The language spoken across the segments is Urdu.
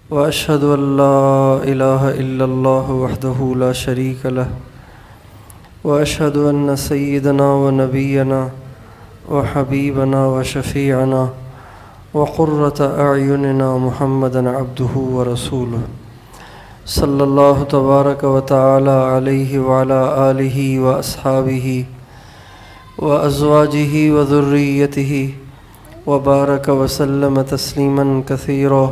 وأشهد أن لا إله إلا الله وحده لا شريك له وأشهد أن سيدنا ونبينا وحبيبنا وشفيعنا وقرة أعيننا محمدًا عبده ورسوله صلى الله تبارك وتعالى عليه وعلى آله وأصحابه وأزواجه وذريته وبارك وسلم تسليمًا كثيرا.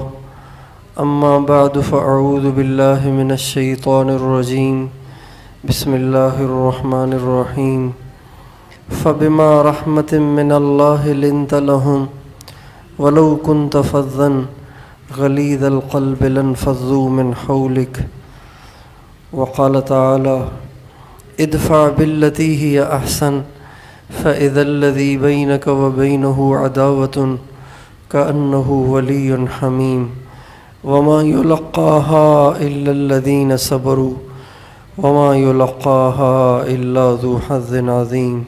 أما بعد فأعوذ بالله من الشيطان الرجيم. بسم الله الرحمن الرحيم. فبما رحمة من الله لنت لهم ولو كنت فظًا غليظ القلب لانفضوا من حولك. وقال تعالى: ادفع بالتي هي أحسن فإذا الذي بينك وبينه عداوة كأنه ولي حميم وما يلقاها إلا الذين صبروا وما يلقاها إلا ذو حظ عظيم.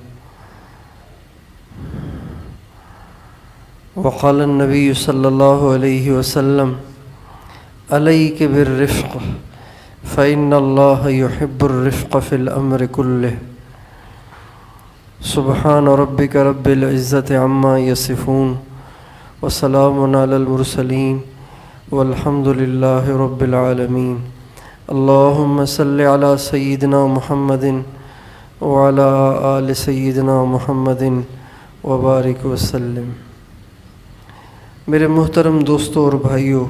وقال النبي صلى الله عليه وسلم: عليك بالرفق فإن الله يحب الرفق في الأمر كله. سبحان ربك رب العزة عما يصفون وسلام على المرسلين والحمد لله رب العالمين. اللهم صل على سيدنا محمد وعلى آل سيدنا محمد وبارک وسلم. میرے محترم دوستوں اور بھائیوں،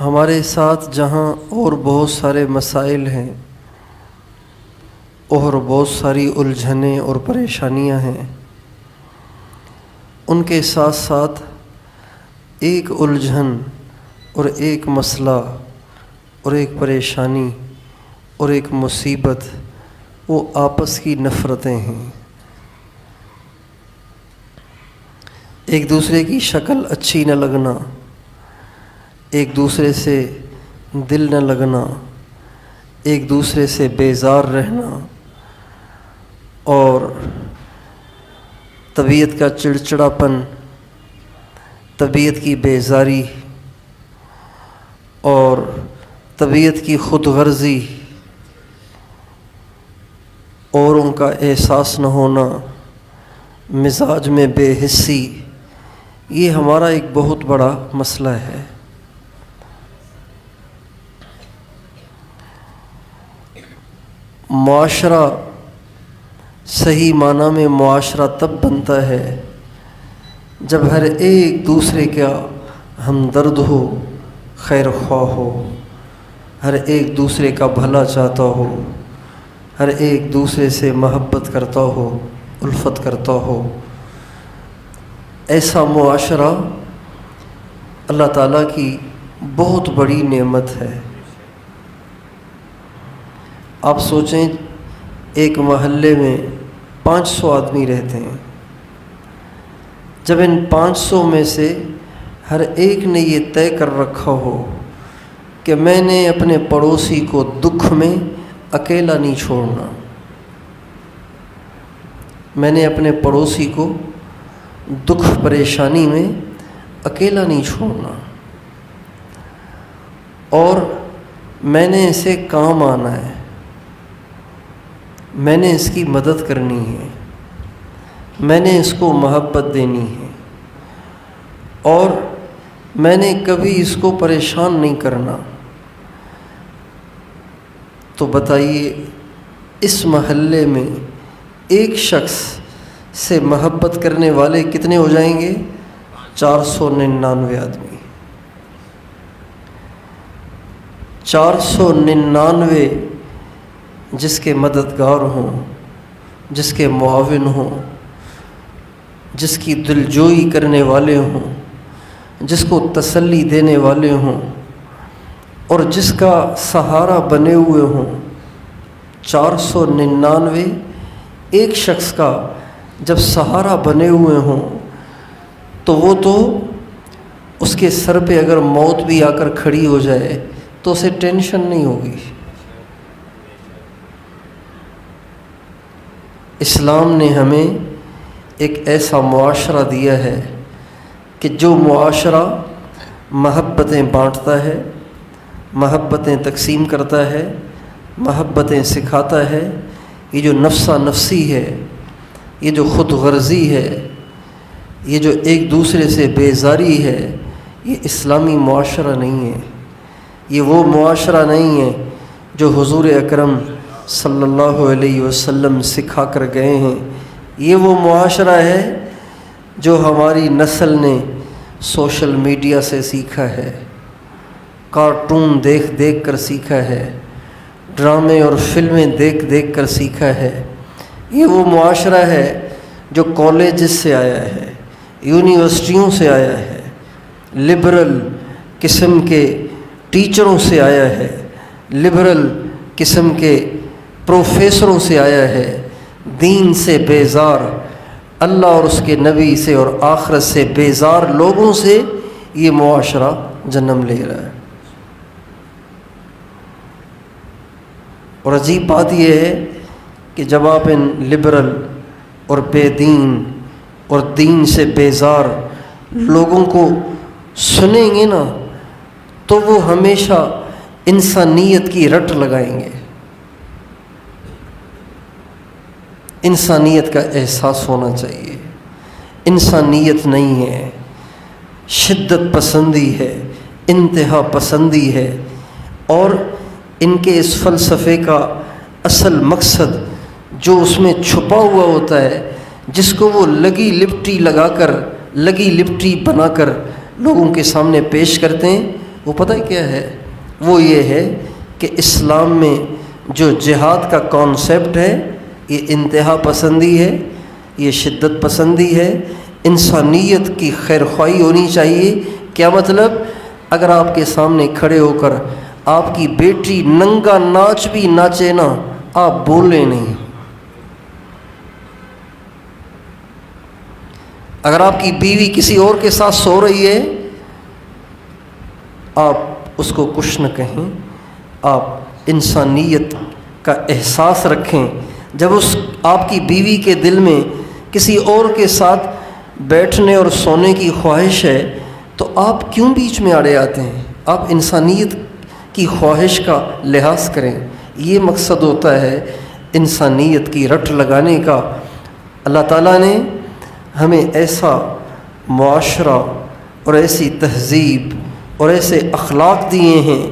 ہمارے ساتھ جہاں اور بہت سارے مسائل ہیں اور بہت ساری الجھنیں اور پریشانیاں ہیں، ان کے ساتھ ساتھ ایک الجھن اور ایک مسئلہ اور ایک پریشانی اور ایک مصیبت، وہ آپس کی نفرتیں ہیں. ایک دوسرے کی شکل اچھی نہ لگنا، ایک دوسرے سے دل نہ لگنا، ایک دوسرے سے بیزار رہنا اور طبیعت کا چڑچڑاپن، طبیعت کی بیزاری اور طبیعت کی خود غرضی، اوروں کا احساس نہ ہونا، مزاج میں بے حسی، یہ ہمارا ایک بہت بڑا مسئلہ ہے. معاشرہ صحیح معنی میں معاشرہ تب بنتا ہے جب ہر ایک دوسرے کا ہمدرد ہو، خیر خواہ ہو، ہر ایک دوسرے کا بھلا چاہتا ہو، ہر ایک دوسرے سے محبت کرتا ہو، الفت کرتا ہو. ایسا معاشرہ اللہ تعالیٰ کی بہت بڑی نعمت ہے. آپ سوچیں، ایک محلے میں 500 آدمی رہتے ہیں. جب ان 500 میں سے ہر ایک نے یہ طے کر رکھا ہو کہ میں نے اپنے پڑوسی کو دکھ میں اکیلا نہیں چھوڑنا، میں نے اپنے پڑوسی کو دکھ پریشانی میں اکیلا نہیں چھوڑنا، اور میں نے اسے کام آنا ہے، میں نے اس کی مدد کرنی ہے، میں نے اس کو محبت دینی ہے، اور میں نے کبھی اس کو پریشان نہیں کرنا. تو بتائیے، اس محلے میں ایک شخص سے محبت کرنے والے کتنے ہو جائیں گے؟ 499 آدمی. 499 جس کے مددگار ہوں، جس کے معاون ہوں، جس کی دلجوئی کرنے والے ہوں، جس کو تسلی دینے والے ہوں اور جس کا سہارا بنے ہوئے ہوں. 499 ایک شخص کا جب سہارا بنے ہوئے ہوں تو وہ تو اس کے سر پہ اگر موت بھی آ کر کھڑی ہو جائے تو اسے ٹینشن نہیں ہوگی. اسلام نے ہمیں ایک ایسا معاشرہ دیا ہے کہ جو معاشرہ محبتیں بانٹتا ہے، محبتیں تقسیم کرتا ہے، محبتیں سکھاتا ہے. یہ جو نفسا نفسی ہے، یہ جو خود غرضی ہے، یہ جو ایک دوسرے سے بیزاری ہے، یہ اسلامی معاشرہ نہیں ہے. یہ وہ معاشرہ نہیں ہے جو حضور اکرم صلی اللہ علیہ وسلم سکھا کر گئے ہیں. یہ وہ معاشرہ ہے جو ہماری نسل نے سوشل میڈیا سے سیکھا ہے، کارٹون دیکھ دیکھ کر سیکھا ہے، ڈرامے اور فلمیں دیکھ دیکھ کر سیکھا ہے. یہ وہ معاشرہ ہے جو کالجز سے آیا ہے، یونیورسٹیوں سے آیا ہے، لبرل قسم کے ٹیچروں سے آیا ہے، لبرل قسم کے پروفیسروں سے آیا ہے. دین سے بیزار، اللہ اور اس کے نبی سے اور آخرت سے بیزار لوگوں سے یہ معاشرہ جنم لے رہا ہے. اور عجیب بات یہ ہے کہ جب آپ ان لبرل اور بے دین اور دین سے بیزار لوگوں کو سنیں گے نا تو وہ ہمیشہ انسانیت کی رٹ لگائیں گے. انسانیت کا احساس ہونا چاہیے. انسانیت نہیں ہے، شدت پسندی ہے، انتہا پسندی ہے. اور ان کے اس فلسفے کا اصل مقصد جو اس میں چھپا ہوا ہوتا ہے، جس کو وہ لگی لپٹی لگا کر، لگی لپٹی بنا کر لوگوں کے سامنے پیش کرتے ہیں، وہ پتہ کیا ہے؟ وہ یہ ہے کہ اسلام میں جو جہاد کا کانسیپٹ ہے یہ انتہا پسندی ہے، یہ شدت پسندی ہے. انسانیت کی خیرخواہی ہونی چاہیے. کیا مطلب؟ اگر آپ کے سامنے کھڑے ہو کر آپ کی بیٹی ننگا ناچ بھی ناچے نا، آپ بولیں نہیں. اگر آپ کی بیوی کسی اور کے ساتھ سو رہی ہے، آپ اس کو کچھ نہ کہیں. آپ انسانیت کا احساس رکھیں. جب آپ کی بیوی کے دل میں کسی اور کے ساتھ بیٹھنے اور سونے کی خواہش ہے تو آپ کیوں بیچ میں آڑے آتے ہیں؟ آپ انسانیت کی خواہش کا لحاظ کریں. یہ مقصد ہوتا ہے انسانیت کی رٹ لگانے کا. اللہ تعالیٰ نے ہمیں ایسا معاشرہ اور ایسی تہذیب اور ایسے اخلاق دیے ہیں.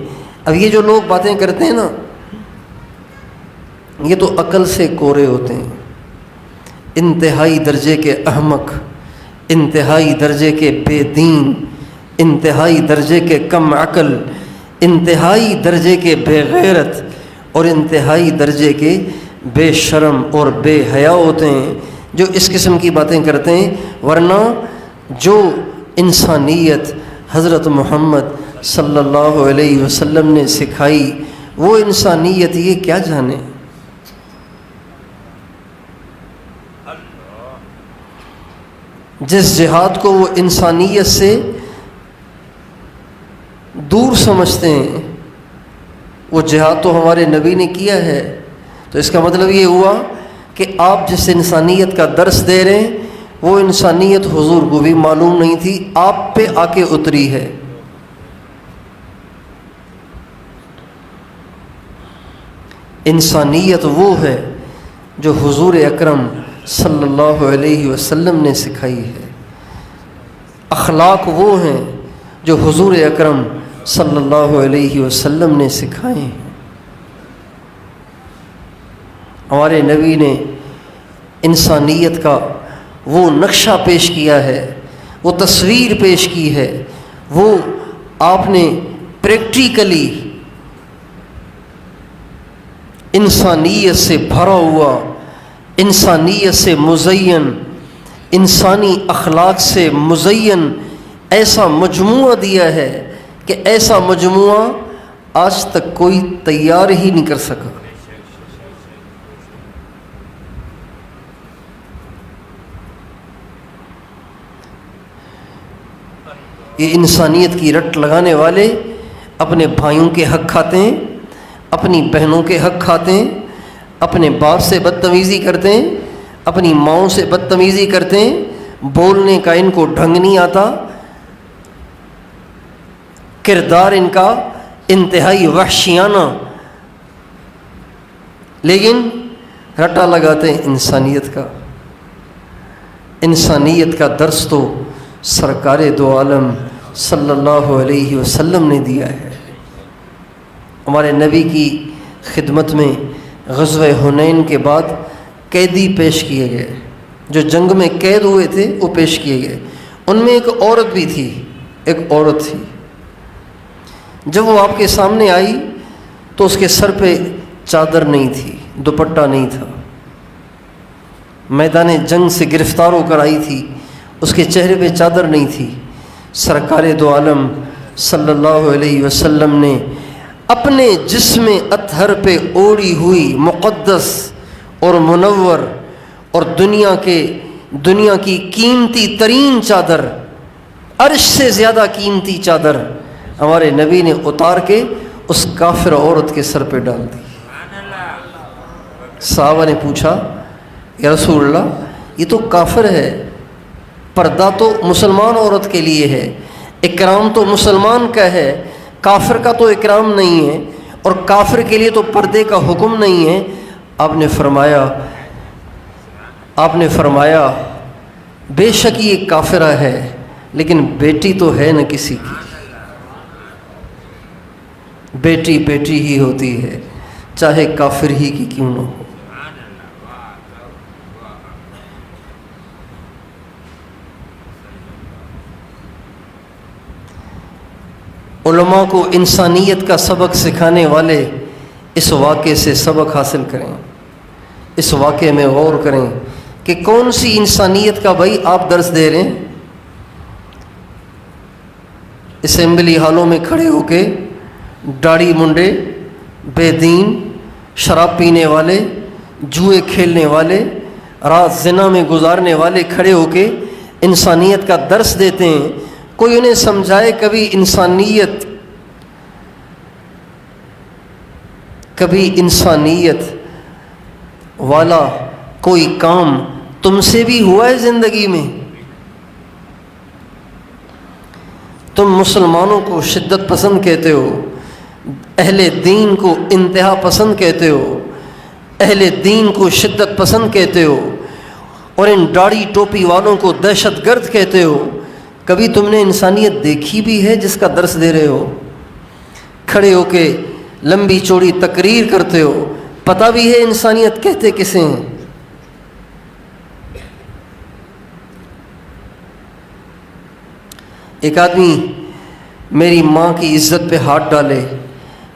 اب یہ جو لوگ باتیں کرتے ہیں نا، یہ تو عقل سے کورے ہوتے ہیں. انتہائی درجے کے احمق، انتہائی درجے کے بے دین، انتہائی درجے کے کم عقل، انتہائی درجے کے بے غیرت اور انتہائی درجے کے بے شرم اور بے حیا ہوتے ہیں جو اس قسم کی باتیں کرتے ہیں. ورنہ جو انسانیت حضرت محمد صلی اللہ علیہ وسلم نے سکھائی، وہ انسانیت یہ کیا جانے. جس جہاد کو وہ انسانیت سے دور سمجھتے ہیں، وہ جہاد تو ہمارے نبی نے کیا ہے. تو اس کا مطلب یہ ہوا کہ آپ جس انسانیت کا درس دے رہے ہیں وہ انسانیت حضور کو بھی معلوم نہیں تھی، آپ پہ آ کے اتری ہے. انسانیت وہ ہے جو حضور اکرم صلی اللہ علیہ وسلم نے سکھائی ہے. اخلاق وہ ہیں جو حضور اکرم صلی اللہ علیہ وسلم نے سکھائے ہیں. ہمارے نبی نے انسانیت کا وہ نقشہ پیش کیا ہے، وہ تصویر پیش کی ہے، وہ آپ نے پریکٹیکلی انسانیت سے بھرا ہوا، انسانیت سے مزین، انسانی اخلاق سے مزین ایسا مجموعہ دیا ہے کہ ایسا مجموعہ آج تک کوئی تیار ہی نہیں کر سکا. یہ انسانیت کی رٹ لگانے والے اپنے بھائیوں کے حق کھاتے ہیں، اپنی بہنوں کے حق کھاتے ہیں، اپنے باپ سے بدتمیزی کرتے ہیں. اپنی ماؤں سے بدتمیزی کرتے ہیں، بولنے کا ان کو ڈھنگ نہیں آتا، کردار ان کا انتہائی وحشیانہ، لیکن رٹا لگاتے ہیں انسانیت کا۔ انسانیت کا درس تو سرکار دو عالم صلی اللہ علیہ وسلم نے دیا ہے۔ ہمارے نبی کی خدمت میں غزوہ حنین کے بعد قیدی پیش کیے گئے، جو جنگ میں قید ہوئے تھے وہ پیش کیے گئے۔ ان میں ایک عورت بھی تھی، ایک عورت تھی۔ جب وہ آپ کے سامنے آئی تو اس کے سر پہ چادر نہیں تھی، دوپٹہ نہیں تھا، میدان جنگ سے گرفتار ہو کر آئی تھی، اس کے چہرے پہ چادر نہیں تھی۔ سرکار دو عالم صلی اللہ علیہ وسلم نے اپنے جسم اطہر پہ اوڑھی ہوئی مقدس اور منور اور دنیا کی قیمتی ترین چادر، عرش سے زیادہ قیمتی چادر ہمارے نبی نے اتار کے اس کافر عورت کے سر پہ ڈال دی۔ صحابہ نے پوچھا یا رسول اللہ، یہ تو کافر ہے، پردہ تو مسلمان عورت کے لیے ہے، اکرام تو مسلمان کا ہے، کافر کا تو اکرام نہیں ہے، اور کافر کے لیے تو پردے کا حکم نہیں ہے۔ آپ نے فرمایا بے شک یہ کافرہ ہے، لیکن بیٹی تو ہے نہ کسی کی، بیٹی بیٹی ہی ہوتی ہے، چاہے کافر ہی کی کیوں نہ ہو۔ علماء کو انسانیت کا سبق سکھانے والے اس واقعے سے سبق حاصل کریں، اس واقعے میں غور کریں کہ کون سی انسانیت کا بھائی آپ درس دے رہے ہیں۔ اسمبلی ہالوں میں کھڑے ہو کے داڑھی منڈے، بے دین، شراب پینے والے، جوئے کھیلنے والے، رات زنا میں گزارنے والے کھڑے ہو کے انسانیت کا درس دیتے ہیں۔ کوئی انہیں سمجھائے کبھی انسانیت والا کوئی کام تم سے بھی ہوا ہے زندگی میں؟ تم مسلمانوں کو شدت پسند کہتے ہو، اہل دین کو انتہا پسند کہتے ہو، اہل دین کو شدت پسند کہتے ہو، اور ان داڑھی ٹوپی والوں کو دہشت گرد کہتے ہو۔ کبھی تم نے انسانیت دیکھی بھی ہے جس کا درس دے رہے ہو؟ کھڑے ہو کے لمبی چوڑی تقریر کرتے ہو، پتہ بھی ہے انسانیت کہتے کسے ہیں؟ ایک آدمی میری ماں کی عزت پہ ہاتھ ڈالے،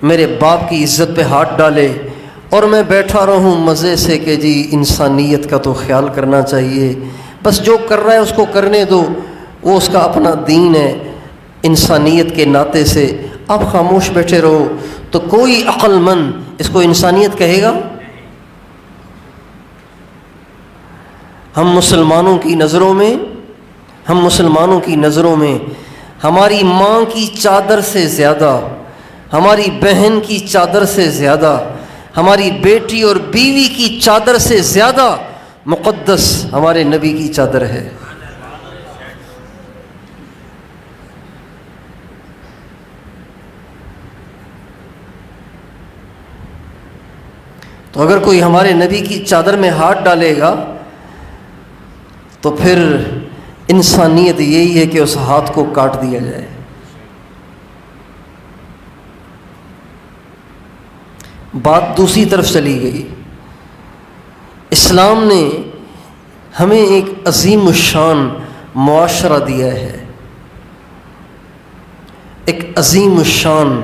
میرے باپ کی عزت پہ ہاتھ ڈالے، اور میں بیٹھا رہوں مزے سے کہ جی انسانیت کا تو خیال کرنا چاہیے، بس جو کر رہا ہے اس کو کرنے دو، وہ اس کا اپنا دین ہے، انسانیت کے ناطے سے آپ خاموش بیٹھے رہو، تو کوئی عقل مند اس کو انسانیت کہے گا؟ ہم مسلمانوں کی نظروں میں ہماری ماں کی چادر سے زیادہ، ہماری بہن کی چادر سے زیادہ، ہماری بیٹی اور بیوی کی چادر سے زیادہ مقدس ہمارے نبی کی چادر ہے۔ تو اگر کوئی ہمارے نبی کی چادر میں ہاتھ ڈالے گا تو پھر انسانیت یہی ہے کہ اس ہاتھ کو کاٹ دیا جائے۔ بات دوسری طرف چلی گئی۔ اسلام نے ہمیں ایک عظیم الشان معاشرہ دیا ہے، ایک عظیم الشان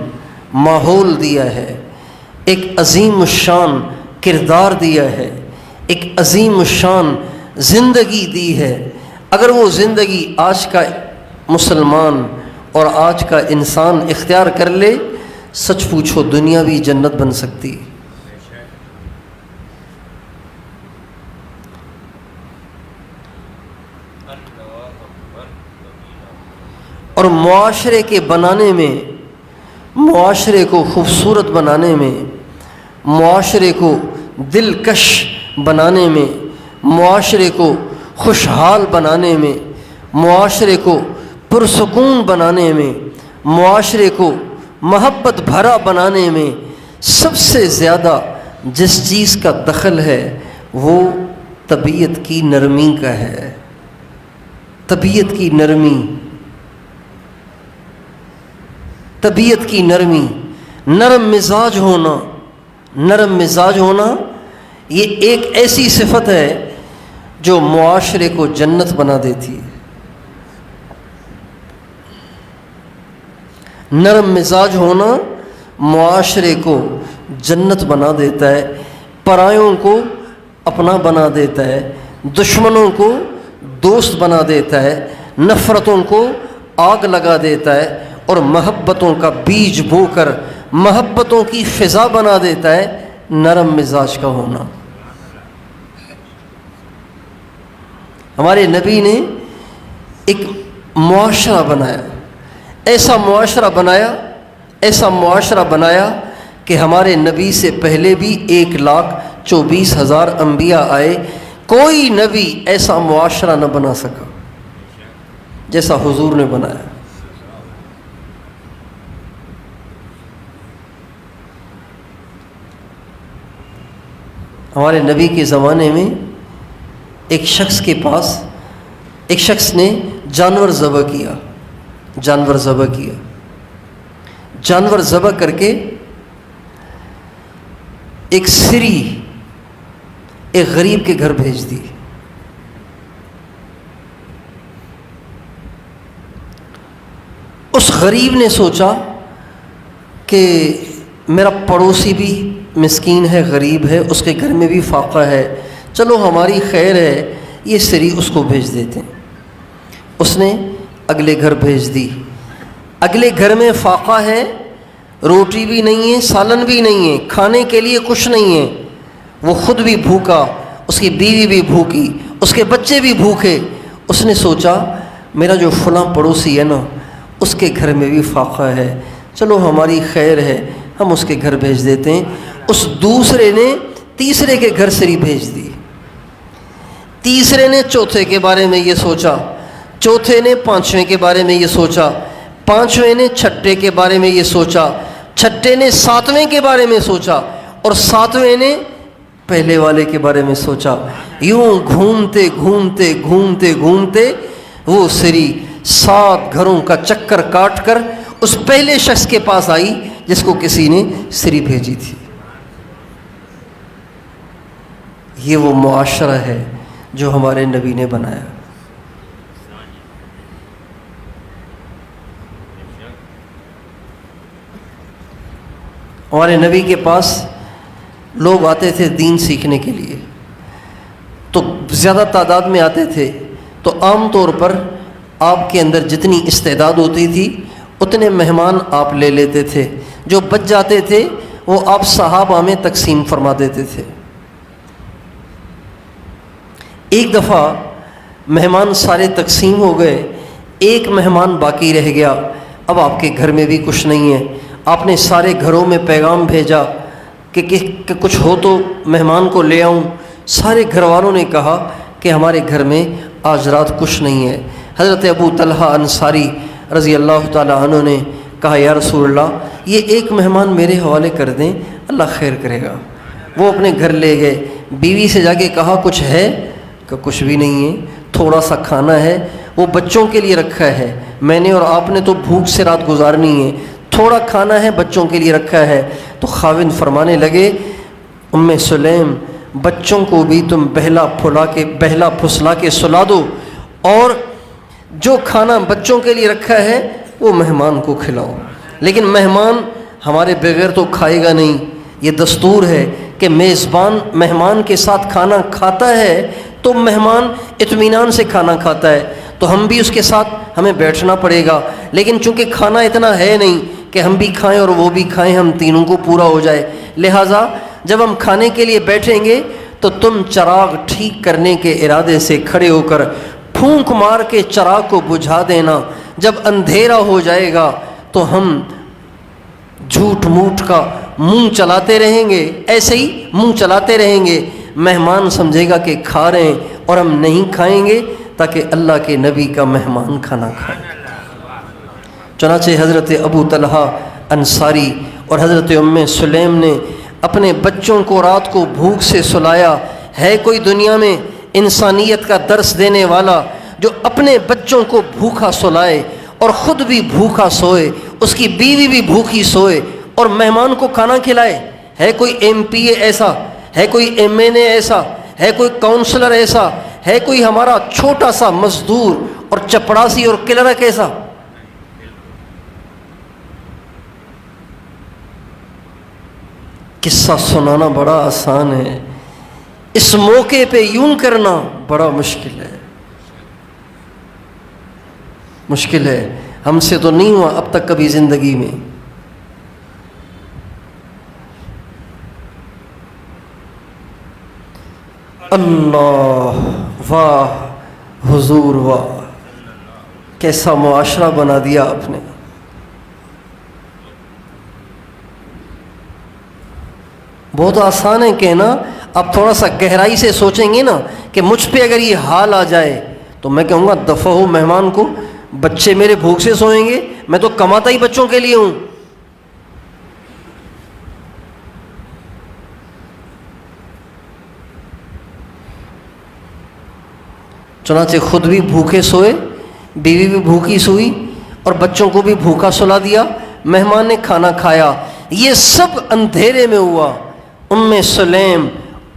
ماحول دیا ہے، ایک عظیم الشان کردار دیا ہے، ایک عظیم الشان زندگی دی ہے۔ اگر وہ زندگی آج کا مسلمان اور آج کا انسان اختیار کر لے، سچ پوچھو دنیا بھی جنت بن سکتی۔ اور معاشرے کے بنانے میں، معاشرے کو خوبصورت بنانے میں، معاشرے کو دلکش بنانے میں، معاشرے کو خوشحال بنانے میں، معاشرے کو پرسکون بنانے میں، معاشرے کو محبت بھرا بنانے میں سب سے زیادہ جس چیز کا دخل ہے وہ طبیعت کی نرمی کا ہے۔ طبیعت کی نرمی، طبیعت کی نرمی، نرم مزاج ہونا۔ نرم مزاج ہونا یہ ایک ایسی صفت ہے جو معاشرے کو جنت بنا دیتی ہے۔ نرم مزاج ہونا معاشرے کو جنت بنا دیتا ہے، پرایوں کو اپنا بنا دیتا ہے، دشمنوں کو دوست بنا دیتا ہے، نفرتوں کو آگ لگا دیتا ہے، اور محبتوں کا بیج بو کر محبتوں کی فضا بنا دیتا ہے نرم مزاج کا ہونا۔ ہمارے نبی نے ایک معاشرہ بنایا، ایسا معاشرہ بنایا کہ ہمارے نبی سے پہلے بھی 1,24,000 انبیاء آئے، کوئی نبی ایسا معاشرہ نہ بنا سکا جیسا حضور نے بنایا۔ ہمارے نبی کے زمانے میں ایک شخص نے جانور ذبح کیا، جانور ذبح کر کے ایک سری ایک غریب کے گھر بھیج دی۔ اس غریب نے سوچا کہ میرا پڑوسی بھی مسکین ہے، غریب ہے، اس کے گھر میں بھی فاقہ ہے، چلو ہماری خیر ہے، یہ سری اس کو بھیج دیتے ہیں۔ اس نے اگلے گھر بھیج دی، اگلے گھر میں فاقہ ہے، روٹی بھی نہیں ہے، سالن بھی نہیں ہے، کھانے کے لیے کچھ نہیں ہے، وہ خود بھی بھوکا، اس کی بیوی بھی بھوکی، اس کے بچے بھی بھوکے۔ اس نے سوچا میرا جو فلاں پڑوسی ہے نا اس کے گھر میں بھی فاقہ ہے، چلو ہماری خیر ہے، ہم اس کے گھر بھیج دیتے ہیں۔ اس دوسرے نے تیسرے کے گھر سری بھیج دی، تیسرے نے چوتھے کے بارے میں یہ سوچا، چوتھے نے پانچویں کے بارے میں یہ سوچا، پانچویں نے چھٹے کے بارے میں یہ سوچا، چھٹے نے ساتویں کے بارے میں سوچا، اور ساتویں نے پہلے والے کے بارے میں سوچا۔ یوں گھومتے گھومتے گھومتے گھومتے وہ سری 7 گھروں کا چکر کاٹ کر اس پہلے شخص کے پاس آئی جس کو کسی نے سری بھیجی تھی۔ یہ وہ معاشرہ ہے جو ہمارے نبی نے بنایا۔ ہمارے نبی کے پاس لوگ آتے تھے دین سیکھنے کے لیے، تو زیادہ تعداد میں آتے تھے، تو عام طور پر آپ کے اندر جتنی استعداد ہوتی تھی اتنے مہمان آپ لے لیتے تھے، جو بچ جاتے تھے وہ آپ صحابہ میں تقسیم فرما دیتے تھے۔ ایک دفعہ مہمان سارے تقسیم ہو گئے، ایک مہمان باقی رہ گیا، اب آپ کے گھر میں بھی کچھ نہیں ہے، آپ نے سارے گھروں میں پیغام بھیجا کہ کچھ ہو تو مہمان کو لے آؤں۔ سارے گھر والوں نے کہا کہ ہمارے گھر میں آج رات کچھ نہیں ہے۔ حضرت ابو طلحہ انصاری رضی اللہ تعالیٰ عنہ نے کہا یا رسول اللہ یہ ایک مہمان میرے حوالے کر دیں، اللہ خیر کرے گا۔ وہ اپنے گھر لے گئے، بیوی سے جا کے کہا کچھ ہے؟ کہ کچھ بھی نہیں ہے، تھوڑا سا کھانا ہے، وہ بچوں کے لیے رکھا ہے، میں نے اور آپ نے تو بھوک سے رات گزارنی ہے، تھوڑا کھانا ہے بچوں کے لیے رکھا ہے۔ تو خاوند فرمانے لگے ام سلیم بچوں کو بھی تم بہلا پھسلا کے سلا دو، اور جو کھانا بچوں کے لیے رکھا ہے وہ مہمان کو کھلاؤ، لیکن مہمان ہمارے بغیر تو کھائے گا نہیں۔ یہ دستور ہے کہ میزبان مہمان کے ساتھ کھانا کھاتا ہے تو مہمان اطمینان سے کھانا کھاتا ہے، تو ہم بھی اس کے ساتھ ہمیں بیٹھنا پڑے گا، لیکن چونکہ کھانا اتنا ہے نہیں کہ ہم بھی کھائیں اور وہ بھی کھائیں، ہم تینوں کو پورا ہو جائے، لہٰذا جب ہم کھانے کے لیے بیٹھیں گے تو تم چراغ ٹھیک کرنے کے ارادے سے کھڑے ہو کر پھونک مار کے چراغ کو بجھا دینا، جب اندھیرا ہو جائے گا تو ہم جھوٹ موٹ کا منہ چلاتے رہیں گے، ایسے ہی منہ چلاتے رہیں گے، مہمان سمجھے گا کہ کھا رہے ہیں اور ہم نہیں کھائیں گے تاکہ اللہ کے نبی کا مہمان کھانا کھائے۔ چنانچہ حضرت ابو طلحہ انصاری اور حضرت ام سلیم نے اپنے بچوں کو رات کو بھوک سے سلایا۔ ہے کوئی دنیا میں انسانیت کا درس دینے والا جو اپنے بچوں کو بھوکا سلائے اور خود بھی بھوکا سوئے، اس کی بیوی بھی بھوکی سوئے اور مہمان کو کھانا کھلائے؟ ہے کوئی ایم پی اے ایسا؟ ہے کوئی ایم این اے ایسا؟ ہے کوئی کاؤنسلر ایسا؟ ہے کوئی ہمارا چھوٹا سا مزدور اور چپڑاسی اور کلرک ایسا؟ قصہ سنانا بڑا آسان ہے، اس موقع پہ یوں کرنا بڑا مشکل ہے، مشکل ہے۔ ہم سے تو نہیں ہوا اب تک کبھی زندگی میں۔ اللہ، واہ حضور واہ، کیسا معاشرہ بنا دیا آپ نے۔ بہت آسان ہے کہنا، آپ تھوڑا سا گہرائی سے سوچیں گے نا کہ مجھ پہ اگر یہ حال آ جائے تو میں کہوں گا دفع ہو مہمان کو، بچے میرے بھوک سے سوئیں گے، میں تو کماتا ہی بچوں کے لیے ہوں۔ چنانچہ خود بھی بھوکے سوئے، بیوی بھی بھوکی سوئی اور بچوں کو بھی بھوکا سلا دیا، مہمان نے کھانا کھایا۔ یہ سب اندھیرے میں ہوا، ام سلیم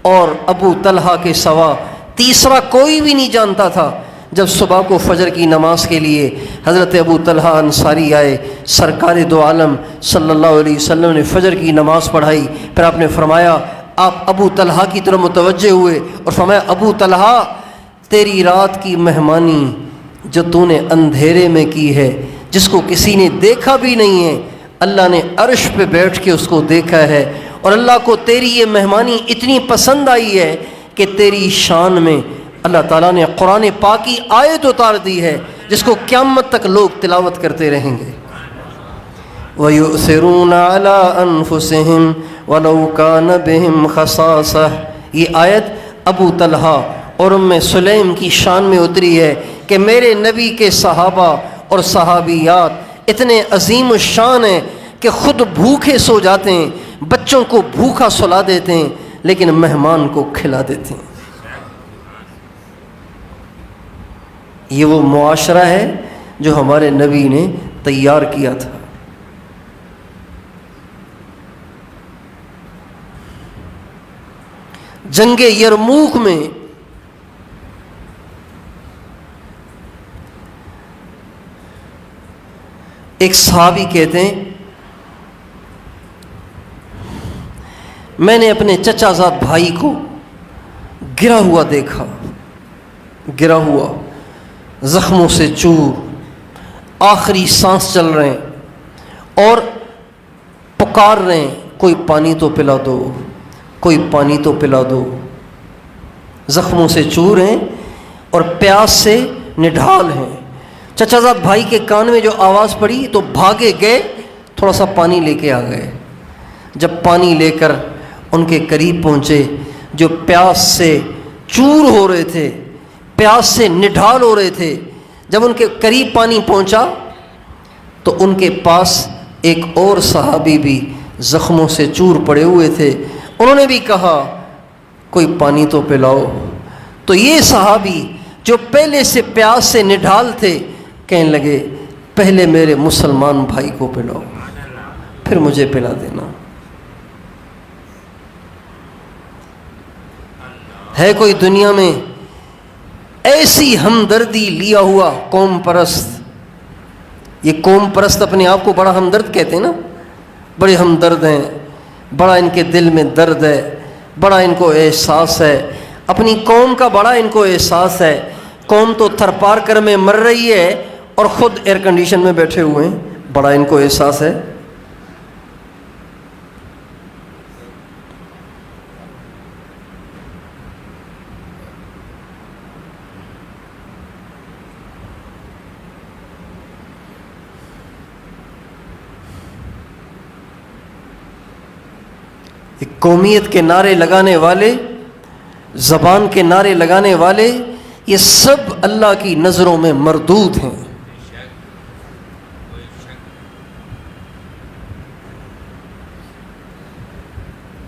اور ابو طلحہ کے سوا تیسرا کوئی بھی نہیں جانتا تھا۔ جب صبح کو فجر کی نماز کے لیے حضرت ابو طلحہ انصاری آئے، سرکار دو عالم صلی اللہ علیہ وسلم نے فجر کی نماز پڑھائی، پھر آپ نے فرمایا، آپ ابو طلحہ کی طرف متوجہ ہوئے اور فرمایا، ابو طلحہ تیری رات کی مہمانی جو تو نے اندھیرے میں کی ہے، جس کو کسی نے دیکھا بھی نہیں ہے، اللہ نے عرش پہ بیٹھ کے اس کو دیکھا ہے، اور اللہ کو تیری یہ مہمانی اتنی پسند آئی ہے کہ تیری شان میں اللہ تعالیٰ نے قرآن پاک کی آیت اتار دی ہے جس کو قیامت تک لوگ تلاوت کرتے رہیں گے۔ وَيُؤْثِرُونَ عَلَىٰ أَنفُسِهِمْ وَلَوْ كَانَ بِهِمْ خَصَاصَةٌ، یہ آیت ابو طلحہ اور ام سلیم کی شان میں اتری ہے کہ میرے نبی کے صحابہ اور صحابیات اتنے عظیم الشان ہیں کہ خود بھوکے سو جاتے ہیں، بچوں کو بھوکا سلا دیتے ہیں، لیکن مہمان کو کھلا دیتے ہیں۔ یہ وہ معاشرہ ہے جو ہمارے نبی نے تیار کیا تھا۔ جنگ یرموک میں ایک صحابی کہتے ہیں، میں نے اپنے چچا زاد بھائی کو گرا ہوا دیکھا، گرا ہوا، زخموں سے چور، آخری سانس چل رہے ہیں اور پکار رہے ہیں، کوئی پانی تو پلا دو، کوئی پانی تو پلا دو۔ زخموں سے چور ہیں اور پیاس سے نڈھال ہیں۔ چچا زاد بھائی کے کان میں جو آواز پڑی تو بھاگے گئے، تھوڑا سا پانی لے کے آ گئے۔ جب پانی لے کر ان کے قریب پہنچے، جو پیاس سے چور ہو رہے تھے، پیاس سے نڈھال ہو رہے تھے، جب ان کے قریب پانی پہنچا تو ان کے پاس ایک اور صحابی بھی زخموں سے چور پڑے ہوئے تھے، انہوں نے بھی کہا کوئی پانی تو پلاؤ۔ تو یہ صحابی جو پہلے سے پیاس سے نڈھال تھے کہنے لگے، پہلے میرے مسلمان بھائی کو پلاؤ، پھر مجھے پلا دینا۔ ہے کوئی دنیا میں ایسی ہمدردی لیا ہوا قوم پرست؟ یہ قوم پرست اپنے آپ کو بڑا ہمدرد کہتے ہیں نا، بڑے ہمدرد ہیں، بڑا ان کے دل میں درد ہے، بڑا ان کو احساس ہے، اپنی قوم کا بڑا ان کو احساس ہے۔ قوم تو تھر پار کر میں مر رہی ہے اور خود ایئر کنڈیشن میں بیٹھے ہوئے ہیں، بڑا ان کو احساس ہے۔ قومیت کے نعرے لگانے والے زبان کے نعرے لگانے والے یہ سب اللہ کی نظروں میں مردود ہیں۔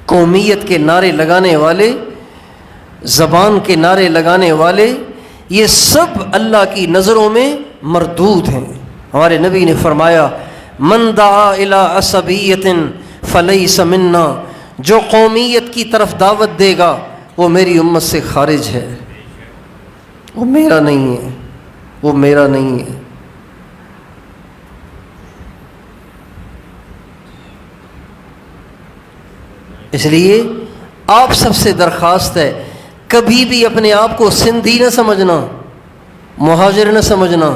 قومیت کے نعرے لگانے والے، زبان کے نعرے لگانے والے، یہ سب اللہ کی نظروں میں مردود ہیں۔ ہمارے نبی نے فرمایا من دعا الی عصبیت فلیس منا، جو قومیت کی طرف دعوت دے گا وہ میری امت سے خارج ہے، وہ میرا نہیں ہے، وہ میرا نہیں ہے۔ اس لیے آپ سب سے درخواست ہے، کبھی بھی اپنے آپ کو سندھی نہ سمجھنا، مہاجر نہ سمجھنا،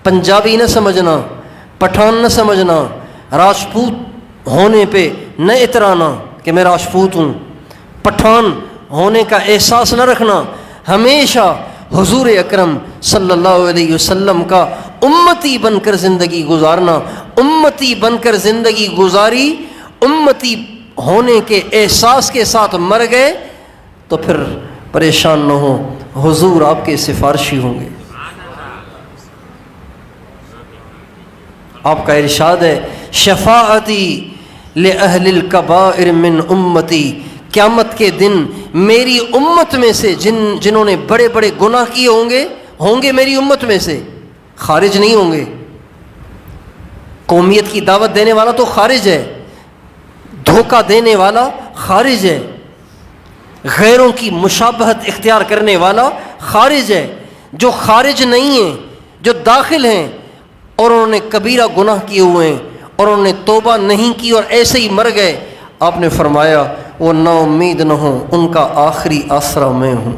پنجابی نہ سمجھنا، پٹھان نہ سمجھنا، راجپوت ہونے پہ نہ اترانا کہ میں راجپوت ہوں، پٹھان ہونے کا احساس نہ رکھنا، ہمیشہ حضور اکرم صلی اللہ علیہ وسلم کا امتی بن کر زندگی گزارنا۔ امتی بن کر زندگی گزاری، امتی ہونے کے احساس کے ساتھ مر گئے تو پھر پریشان نہ ہو، حضور آپ کے سفارشی ہوں گے۔ آپ کا ارشاد ہے شفاعتی لأہل الکبائر من امتی، قیامت کے دن میری امت میں سے جنہوں نے بڑے بڑے گناہ کیے ہوں گے میری امت میں سے، خارج نہیں ہوں گے۔ قومیت کی دعوت دینے والا تو خارج ہے، دھوکہ دینے والا خارج ہے، غیروں کی مشابہت اختیار کرنے والا خارج ہے۔ جو خارج نہیں ہیں، جو داخل ہیں اور انہوں نے کبیرہ گناہ کیے ہوئے ہیں اور انہوں نے توبہ نہیں کی اور ایسے ہی مر گئے، آپ نے فرمایا وہ نا امید نہ ہوں، ان کا آخری آسرا میں ہوں۔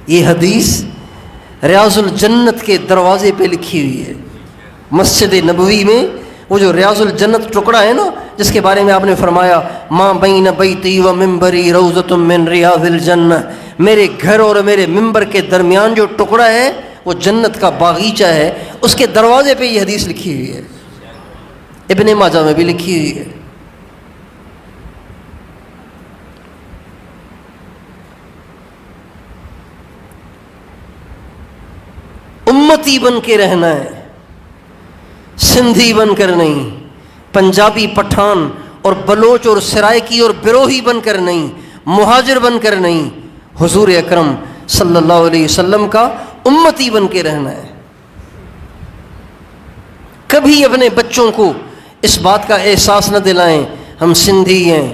یہ حدیث ریاض الجنت کے دروازے پہ لکھی ہوئی ہے۔ مسجد نبوی میں وہ جو ریاض الجنت ٹکڑا ہے نا، جس کے بارے میں آپ نے فرمایا ما بین بیتی و منبری روضۃ من ریاض الجنہ، میرے گھر اور میرے منبر کے درمیان جو ٹکڑا ہے وہ جنت کا باغیچہ ہے، اس کے دروازے پہ یہ حدیث لکھی ہوئی ہے، ابن ماجہ میں بھی لکھی ہوئی ہے۔ امتی بن کے رہنا ہے، سندھی بن کر نہیں، پنجابی پٹھان اور بلوچ اور سرائکی اور بروہی بن کر نہیں، مہاجر بن کر نہیں، حضور اکرم صلی اللہ علیہ وسلم کا امتی بن کے رہنا ہے۔ کبھی اپنے بچوں کو اس بات کا احساس نہ دلائیں ہم سندھی ہیں۔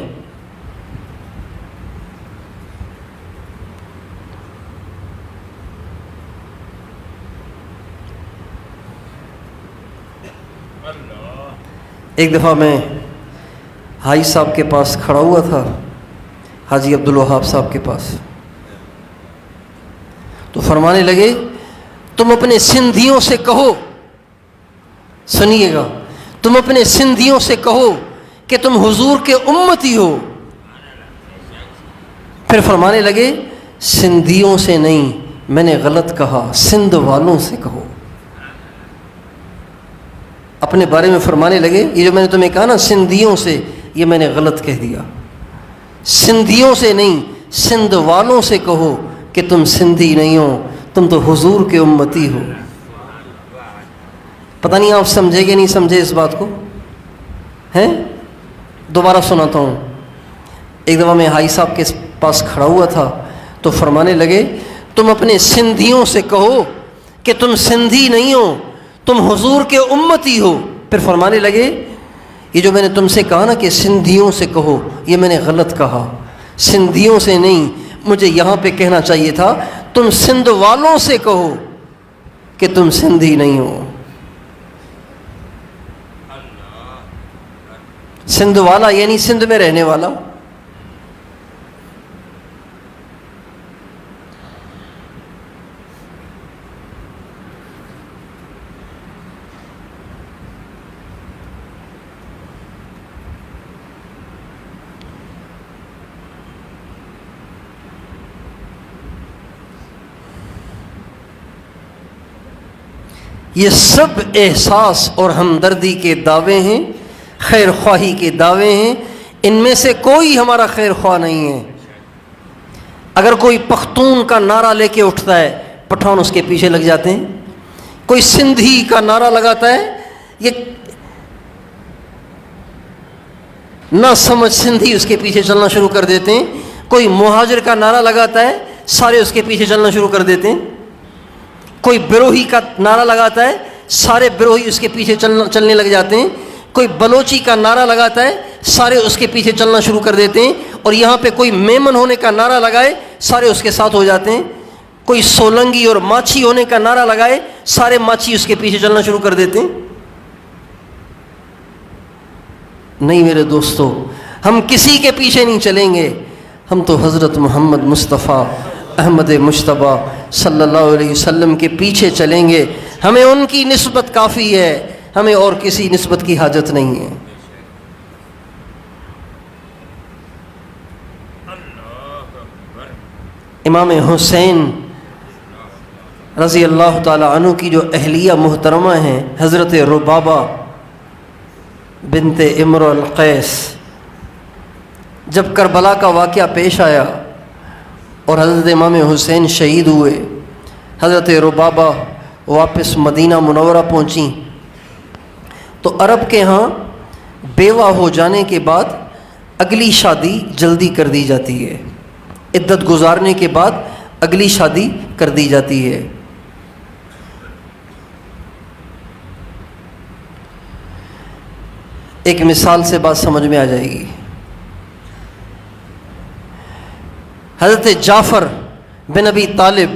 ایک دفعہ میں حاجی صاحب کے پاس کھڑا ہوا تھا، حاجی عبدالوہاب صاحب کے پاس، تو فرمانے لگے تم اپنے سندھیوں سے کہو، سنیے گا، تم اپنے سندھیوں سے کہو کہ تم حضور کے امتی ہو۔ پھر فرمانے لگے سندھیوں سے نہیں، میں نے غلط کہا، سندھ والوں سے کہو۔ اپنے بارے میں فرمانے لگے یہ جو میں نے تمہیں کہا نا سندھیوں سے، یہ میں نے غلط کہہ دیا، سندھیوں سے نہیں، سندھ والوں سے کہو کہ تم سندھی نہیں ہو، تم تو حضور کے امتی ہو۔ پتہ نہیں آپ سمجھے کہ نہیں سمجھے اس بات کو ہیں؟ دوبارہ سناتا ہوں۔ ایک دفعہ میں حاجی صاحب کے پاس کھڑا ہوا تھا تو فرمانے لگے تم اپنے سندھیوں سے کہو کہ تم سندھی نہیں ہو، تم حضور کے امتی ہو۔ پھر فرمانے لگے یہ جو میں نے تم سے کہا نا کہ سندھیوں سے کہو، یہ میں نے غلط کہا، سندھیوں سے نہیں، مجھے یہاں پہ کہنا چاہیے تھا تم سندھ والوں سے کہو کہ تم سندھی نہیں ہو۔ سندھ والا یعنی سندھ میں رہنے والا۔ یہ سب احساس اور ہمدردی کے دعوے ہیں، خیر خواہی کے دعوے ہیں، ان میں سے کوئی ہمارا خیر خواہ نہیں ہے۔ اگر کوئی پختون کا نعرہ لے کے اٹھتا ہے، پٹھان اس کے پیچھے لگ جاتے ہیں۔ کوئی سندھی کا نعرہ لگاتا ہے، یہ نہ سمجھ سندھی اس کے پیچھے چلنا شروع کر دیتے ہیں۔ کوئی مہاجر کا نعرہ لگاتا ہے، سارے اس کے پیچھے چلنا شروع کر دیتے ہیں۔ کوئی بروہی کا نعرہ لگاتا ہے، سارے بروہی اس کے پیچھے چلنے لگ جاتے ہیں۔ کوئی بلوچی کا نعرہ لگاتا ہے، سارے اس کے پیچھے چلنا شروع کر دیتے ہیں۔ اور یہاں پہ کوئی میمن ہونے کا نعرہ لگائے، سارے اس کے ساتھ ہو جاتے ہیں۔ کوئی سولنگی اور ماچھی ہونے کا نعرہ لگائے، سارے ماچھی اس کے پیچھے چلنا شروع کر دیتے ہیں۔ نہیں میرے دوستو، ہم کسی کے پیچھے نہیں چلیں گے، ہم تو حضرت محمد مصطفیٰ احمد مجتبیٰ صلی اللہ علیہ وسلم کے پیچھے چلیں گے۔ ہمیں ان کی نسبت کافی ہے، ہمیں اور کسی نسبت کی حاجت نہیں ہے۔ امام حسین رضی اللہ تعالی عنہ کی جو اہلیہ محترمہ ہیں، حضرت ربابہ بنت امرؤ القیس، جب کربلا کا واقعہ پیش آیا اور حضرت امام حسین شہید ہوئے، حضرت ربابہ واپس مدینہ منورہ پہنچیں تو عرب کے ہاں بیوہ ہو جانے کے بعد اگلی شادی جلدی کر دی جاتی ہے، عدت گزارنے کے بعد اگلی شادی کر دی جاتی ہے۔ ایک مثال سے بات سمجھ میں آ جائے گی۔ حضرت جعفر بن ابی طالب،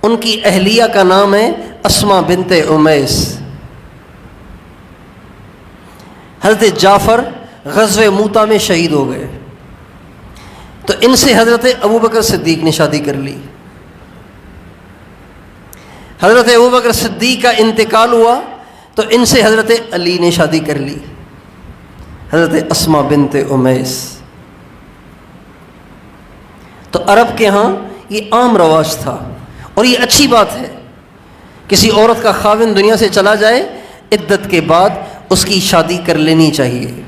ان کی اہلیہ کا نام ہے اسماء بنت امیس۔ حضرت جعفر غزوہ موتہ میں شہید ہو گئے تو ان سے حضرت ابوبکر صدیق نے شادی کر لی۔ حضرت ابوبکر صدیق کا انتقال ہوا تو ان سے حضرت علی نے شادی کر لی، حضرت اسماء بنت امیس۔ تو عرب کے ہاں یہ عام رواج تھا اور یہ اچھی بات ہے۔ کسی عورت کا خاوند دنیا سے چلا جائے، عدت کے بعد اس کی شادی کر لینی چاہیے۔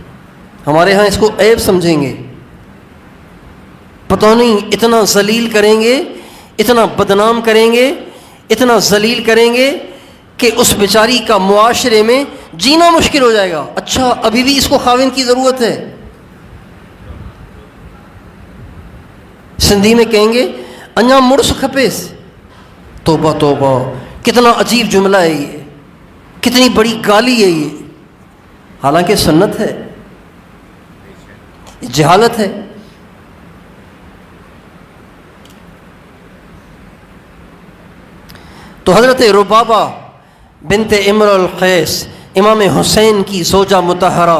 ہمارے ہاں اس کو عیب سمجھیں گے، پتہ نہیں اتنا ذلیل کریں گے، اتنا بدنام کریں گے، اتنا ذلیل کریں گے کہ اس بیچاری کا معاشرے میں جینا مشکل ہو جائے گا۔ اچھا ابھی بھی اس کو خاوند کی ضرورت ہے؟ سندھی میں کہیں گے انجا مرس کھپیس۔ توبہ توبہ، کتنا عجیب جملہ ہے یہ، کتنی بڑی گالی ہے یہ، حالانکہ سنت ہے، جہالت ہے۔ تو حضرت ربابہ بنت امرؤ القیس، امام حسین کی زوجہ مطہرہ،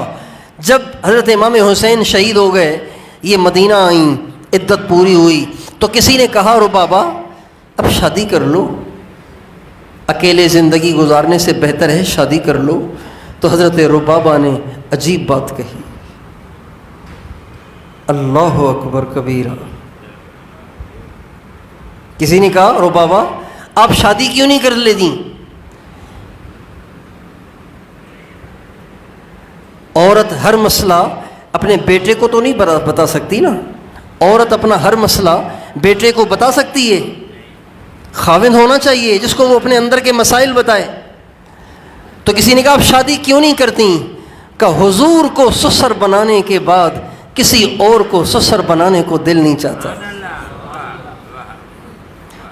جب حضرت امام حسین شہید ہو گئے، یہ مدینہ آئیں، عدت پوری ہوئی تو کسی نے کہا ربابہ اب شادی کر لو، اکیلے زندگی گزارنے سے بہتر ہے شادی کر لو۔ تو حضرت ربابہ نے عجیب بات کہی، اللہ اکبر کبیرہ۔ کسی نے کہا ربابہ آپ شادی کیوں نہیں کر لیتی؟ عورت ہر مسئلہ اپنے بیٹے کو تو نہیں بتا سکتی نا، عورت اپنا ہر مسئلہ بیٹے کو بتا سکتی ہے، خاوند ہونا چاہیے جس کو وہ اپنے اندر کے مسائل بتائے۔ تو کسی نے کہا آپ شادی کیوں نہیں کرتی؟ کہ حضور کو سسر بنانے کے بعد کسی اور کو سسر بنانے کو دل نہیں چاہتا،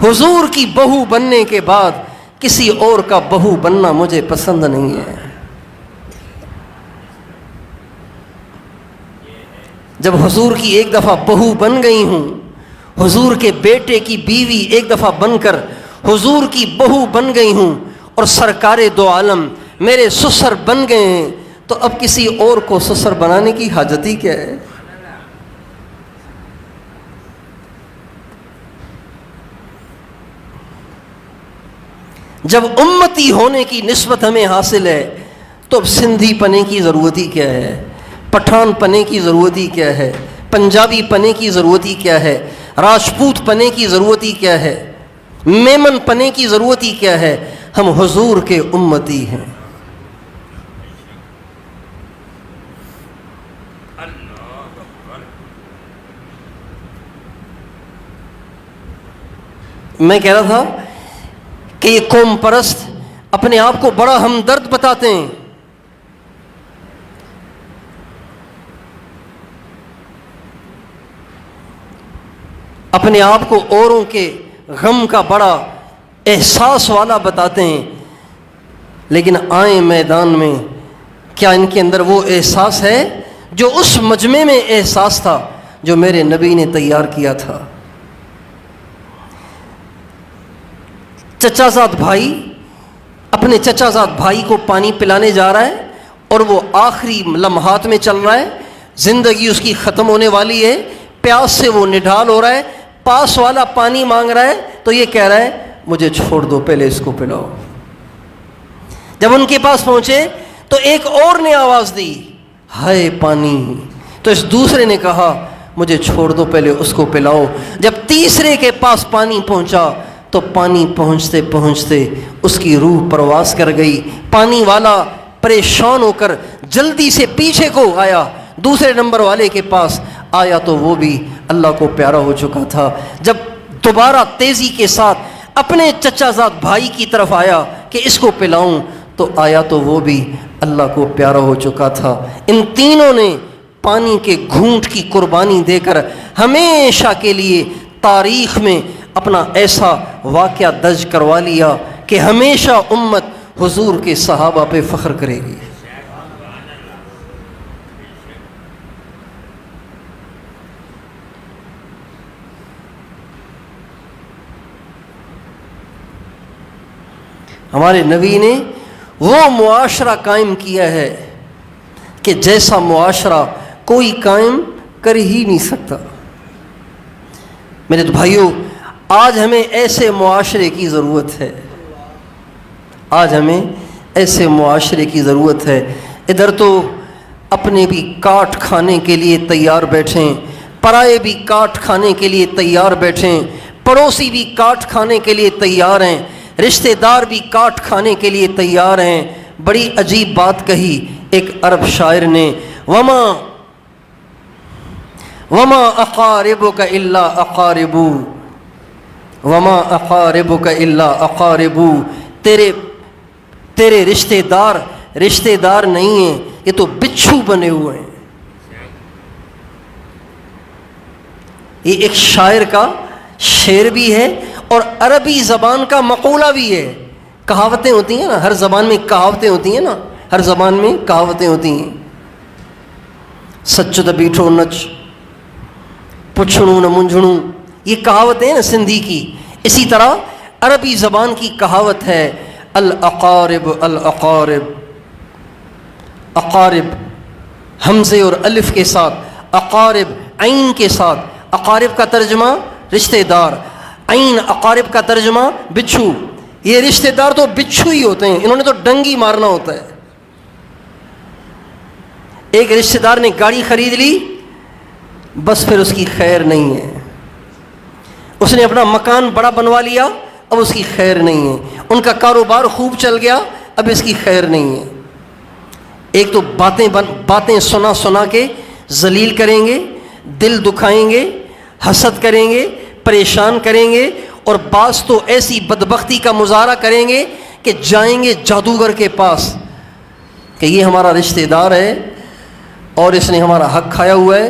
حضور کی بہو بننے کے بعد کسی اور کا بہو بننا مجھے پسند نہیں ہے۔ جب حضور کی ایک دفعہ بہو بن گئی ہوں، حضور کے بیٹے کی بیوی ایک دفعہ بن کر حضور کی بہو بن گئی ہوں اور سرکار دو عالم میرے سسر بن گئے ہیں، تو اب کسی اور کو سسر بنانے کی حاجت ہی کیا ہے؟ جب امتی ہونے کی نسبت ہمیں حاصل ہے تو اب سندھی پنے کی ضرورت ہی کیا ہے؟ پٹھان پنے کی ضرورت ہی کیا ہے؟ پنجابی پنے کی ضرورت ہی کیا ہے؟ راجپوت پنے کی ضرورت ہی کیا ہے؟ میمن پنے کی ضرورت ہی کیا ہے؟ ہم حضور کے امتی ہیں۔ میں کہہ رہا تھا کہ یہ قوم پرست اپنے آپ کو بڑا ہمدرد بتاتے ہیں. اپنے آپ کو اوروں کے غم کا بڑا احساس والا بتاتے ہیں، لیکن آئیں میدان میں کیا ان کے اندر وہ احساس ہے جو اس مجمع میں احساس تھا جو میرے نبی نے تیار کیا تھا؟ چچا زاد بھائی اپنے چچا زاد بھائی کو پانی پلانے جا رہا ہے اور وہ آخری لمحات میں چل رہا ہے، زندگی اس کی ختم ہونے والی ہے، پیاس سے وہ نڈھال ہو رہا ہے، پاس والا پانی مانگ رہا ہے تو یہ کہہ رہا ہے مجھے چھوڑ دو، پہلے اس کو پلاؤ. جب ان کے پاس پہنچے تو ایک اور نے آواز دی ہائے پانی، تو اس دوسرے نے کہا مجھے چھوڑ دو، پہلے اس کو پلاؤ. جب تیسرے کے پاس پانی پہنچا تو پانی پہنچتے پہنچتے اس کی روح پرواز کر گئی. پانی والا پریشان ہو کر جلدی سے پیچھے کو آیا، دوسرے نمبر والے کے پاس آیا تو وہ بھی اللہ کو پیارا ہو چکا تھا. جب دوبارہ تیزی کے ساتھ اپنے چچا زاد بھائی کی طرف آیا کہ اس کو پلاؤں تو آیا تو وہ بھی اللہ کو پیارا ہو چکا تھا. ان تینوں نے پانی کے گھونٹ کی قربانی دے کر ہمیشہ کے لیے تاریخ میں اپنا ایسا واقعہ درج کروا لیا کہ ہمیشہ امت حضور کے صحابہ پہ فخر کرے گی. ہمارے نبی نے وہ معاشرہ قائم کیا ہے کہ جیسا معاشرہ کوئی قائم کر ہی نہیں سکتا. میرے بھائیوں، آج ہمیں ایسے معاشرے کی ضرورت ہے، آج ہمیں ایسے معاشرے کی ضرورت ہے. ادھر تو اپنے بھی کاٹ کھانے کے لیے تیار بیٹھیں، پرائے بھی کاٹ کھانے کے لیے تیار بیٹھیں، پڑوسی بھی کاٹ کھانے کے لیے تیار ہیں، رشتہ دار بھی کاٹ کھانے کے لیے تیار ہیں. بڑی عجیب بات کہی ایک عرب شاعر نے، وما اقاربک الا اقارب، وما اقاربک الا اقارب، تیرے رشتہ دار نہیں ہیں، یہ تو بچھو بنے ہوئے ہیں. یہ ایک شاعر کا شعر بھی ہے اور عربی زبان کا مقولہ بھی ہے. کہاوتیں ہوتی ہیں نا، ہر زبان میں کہاوتیں ہوتی ہیں نا، ہر زبان میں کہاوتیں ہوتی ہیں. سچ بیٹھو نچ پچھڑوں نہ منجھڑوں، یہ کہاوتیں ہیں نا سندھی کی. اسی طرح عربی زبان کی کہاوت ہے الاقارب الاقارب، اقارب حمزے اور الف کے ساتھ، اقارب عین کے ساتھ. اقارب کا ترجمہ رشتہ دار، عین اقارب کا ترجمہ بچھو. یہ رشتہ دار تو بچھو ہی ہوتے ہیں، انہوں نے تو ڈنگی مارنا ہوتا ہے. ایک رشتہ دار نے گاڑی خرید لی، بس پھر اس کی خیر نہیں ہے. اس نے اپنا مکان بڑا بنوا لیا، اب اس کی خیر نہیں ہے. ان کا کاروبار خوب چل گیا، اب اس کی خیر نہیں ہے. ایک تو باتیں سنا کے ذلیل کریں گے، دل دکھائیں گے، حسد کریں گے، پریشان کریں گے، اور بعض تو ایسی بدبختی کا مظاہرہ کریں گے کہ جائیں گے جادوگر کے پاس کہ یہ ہمارا رشتہ دار ہے اور اس نے ہمارا حق کھایا ہوا ہے،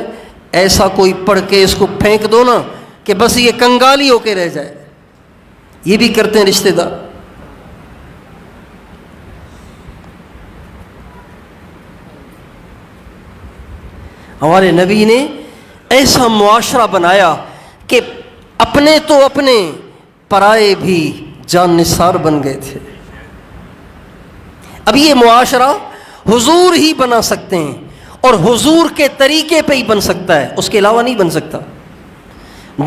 ایسا کوئی پڑھ کے اس کو پھینک دو نا کہ بس یہ کنگالی ہو کے رہ جائے. یہ بھی کرتے ہیں رشتہ دار. ہمارے نبی نے ایسا معاشرہ بنایا کہ اپنے تو اپنے، پرائے بھی جان نثار بن گئے تھے. اب یہ معاشرہ حضور ہی بنا سکتے ہیں اور حضور کے طریقے پہ ہی بن سکتا ہے، اس کے علاوہ نہیں بن سکتا.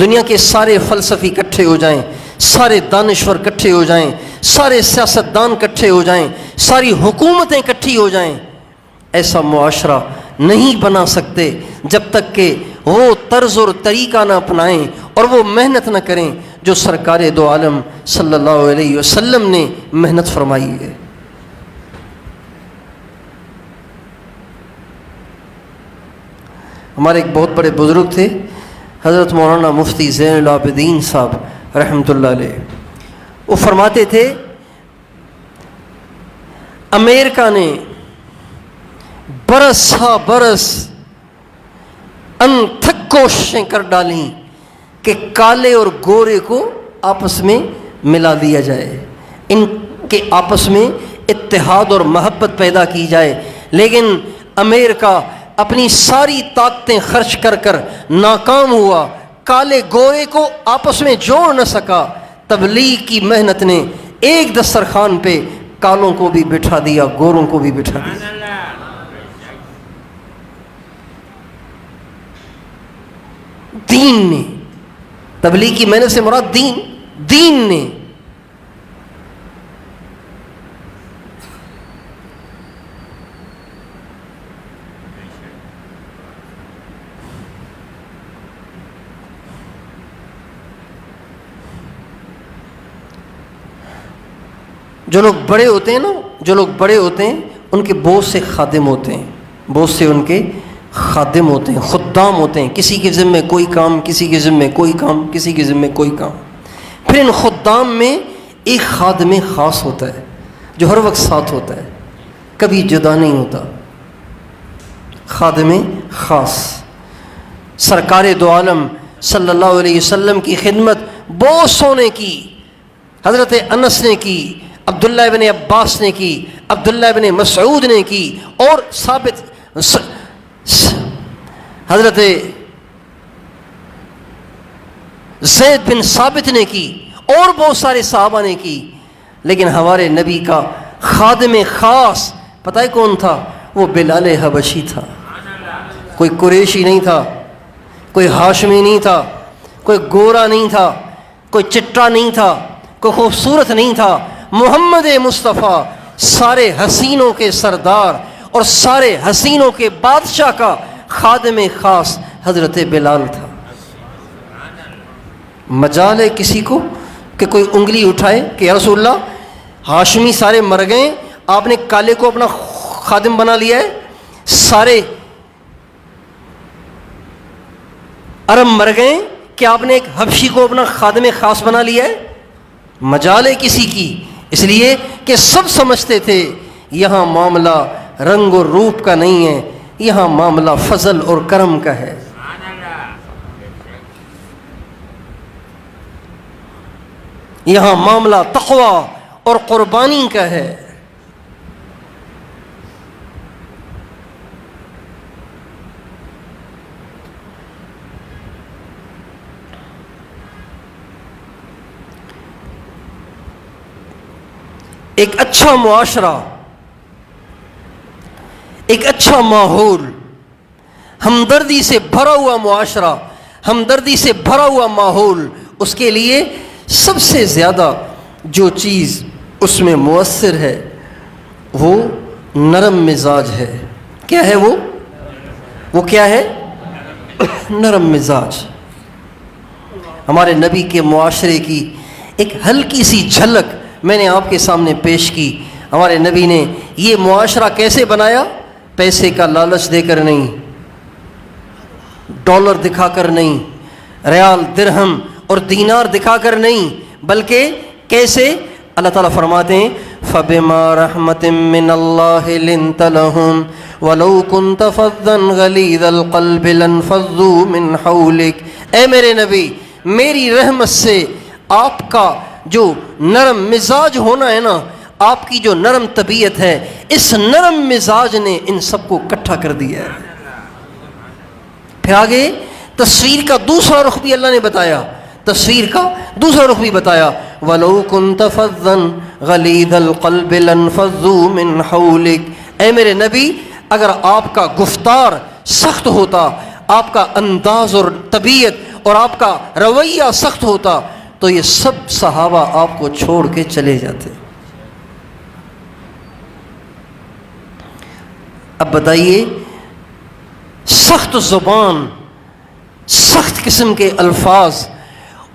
دنیا کے سارے فلسفی اکٹھے ہو جائیں، سارے دانشور اکٹھے ہو جائیں، سارے سیاستدان اکٹھے ہو جائیں، ساری حکومتیں اکٹھی ہو جائیں، ایسا معاشرہ نہیں بنا سکتے جب تک کہ وہ طرز اور طریقہ نہ اپنائیں اور وہ محنت نہ کریں جو سرکار دو عالم صلی اللہ علیہ وسلم نے محنت فرمائی ہے. ہمارے ایک بہت بڑے بزرگ تھے، حضرت مولانا مفتی زین العابدین صاحب رحمۃ اللہ علیہ، وہ فرماتے تھے امریکہ نے برس ہا برس انتھک کوششیں کر ڈالیں کہ کالے اور گورے کو آپس میں ملا دیا جائے، ان کے آپس میں اتحاد اور محبت پیدا کی جائے، لیکن امریکہ اپنی ساری طاقتیں خرچ کر کر ناکام ہوا، کالے گورے کو آپس میں جوڑ نہ سکا۔ تبلیغ کی محنت نے ایک دسترخوان پہ کالوں کو بھی بٹھا دیا، گوروں کو بھی بٹھا دیا۔ دین نے، تبلیغ کی محنت سے مراد دین نے جو لوگ بڑے ہوتے ہیں ان کے بہت سے خادم ہوتے ہیں، بہت سے ان کے خادم ہوتے ہیں، خدام ہوتے ہیں، کسی کے ذمہ کوئی کام، کسی کے ذمہ کوئی کام، کسی کے ذمہ کوئی کام۔ پھر ان خدام میں ایک خادم خاص ہوتا ہے جو ہر وقت ساتھ ہوتا ہے، کبھی جدا نہیں ہوتا، خادم خاص۔ سرکار دو عالم صلی اللہ علیہ وسلم کی خدمت بہت سو نے کی، حضرت انس نے کی، عبداللہ ابن عباس نے کی، عبداللہ ابن مسعود نے کی، اور حضرت زید بن ثابت نے کی، اور بہت سارے صحابہ نے کی، لیکن ہمارے نبی کا خادم خاص پتہ ہے کون تھا؟ وہ بلال حبشی تھا۔ کوئی قریشی نہیں تھا، کوئی ہاشمی نہیں تھا، کوئی گورا نہیں تھا، کوئی چٹا نہیں تھا، کوئی خوبصورت نہیں تھا، محمد مصطفیٰ سارے حسینوں کے سردار اور سارے حسینوں کے بادشاہ کا خادم خاص حضرت بلال تھا۔ مجال ہے کسی کو کہ کوئی انگلی اٹھائے کہ یا رسول اللہ ہاشمی سارے مر گئے، آپ نے کالے کو اپنا خادم بنا لیا ہے، سارے عرب مر گئے کہ آپ نے ایک حبشی کو اپنا خادم خاص بنا لیا ہے؟ مجال ہے کسی کی؟ اس لیے کہ سب سمجھتے تھے یہاں معاملہ رنگ اور روپ کا نہیں ہے، یہاں معاملہ فضل اور کرم کا ہے۔ یہاں معاملہ تقوی اور قربانی کا ہے۔ ایک اچھا معاشرہ، ایک اچھا ماحول، ہمدردی سے بھرا ہوا معاشرہ، ہمدردی سے بھرا ہوا ماحول، اس کے لیے سب سے زیادہ جو چیز اس میں مؤثر ہے وہ نرم مزاج ہے۔ کیا ہے وہ کیا ہے؟ نرم مزاج۔ ہمارے نبی کے معاشرے کی ایک ہلکی سی جھلک میں نے آپ کے سامنے پیش کی۔ ہمارے نبی نے یہ معاشرہ کیسے بنایا؟ پیسے کا لالچ دے کر نہیں، ڈالر دکھا کر نہیں، ریال درہم اور دینار دکھا کر نہیں، بلکہ کیسے؟ اللہ تعالیٰ فرماتے ہیں فَبِمَا رَحْمَةٍ مِّنَ اللَّهِ لِنْتَ لَهُمْ وَلَوْ كُنْتَ فَظًّا غَلِيظَ الْقَلْبِ لَانفَضُّوا مِنْ حَوْلِكَ۔ اے میرے نبی، میری رحمت سے آپ کا جو نرم مزاج ہونا ہے نا، آپ کی جو نرم طبیعت ہے، اس نرم مزاج نے ان سب کو اکٹھا کر دیا ہے۔ پھر آگے تصویر کا دوسرا رخ بھی اللہ نے بتایا، تصویر کا دوسرا رخ بھی بتایا وَلَوْ كُنْتَ فَظًّا غَلِيظَ الْقَلْبِ لَانفَضُّوا مِنْ حَوْلِكَ۔ اے میرے نبی، اگر آپ کا گفتار سخت ہوتا، آپ کا انداز اور طبیعت اور آپ کا رویہ سخت ہوتا تو یہ سب صحابہ آپ کو چھوڑ کے چلے جاتے۔ اب بتائیے، سخت زبان، سخت قسم کے الفاظ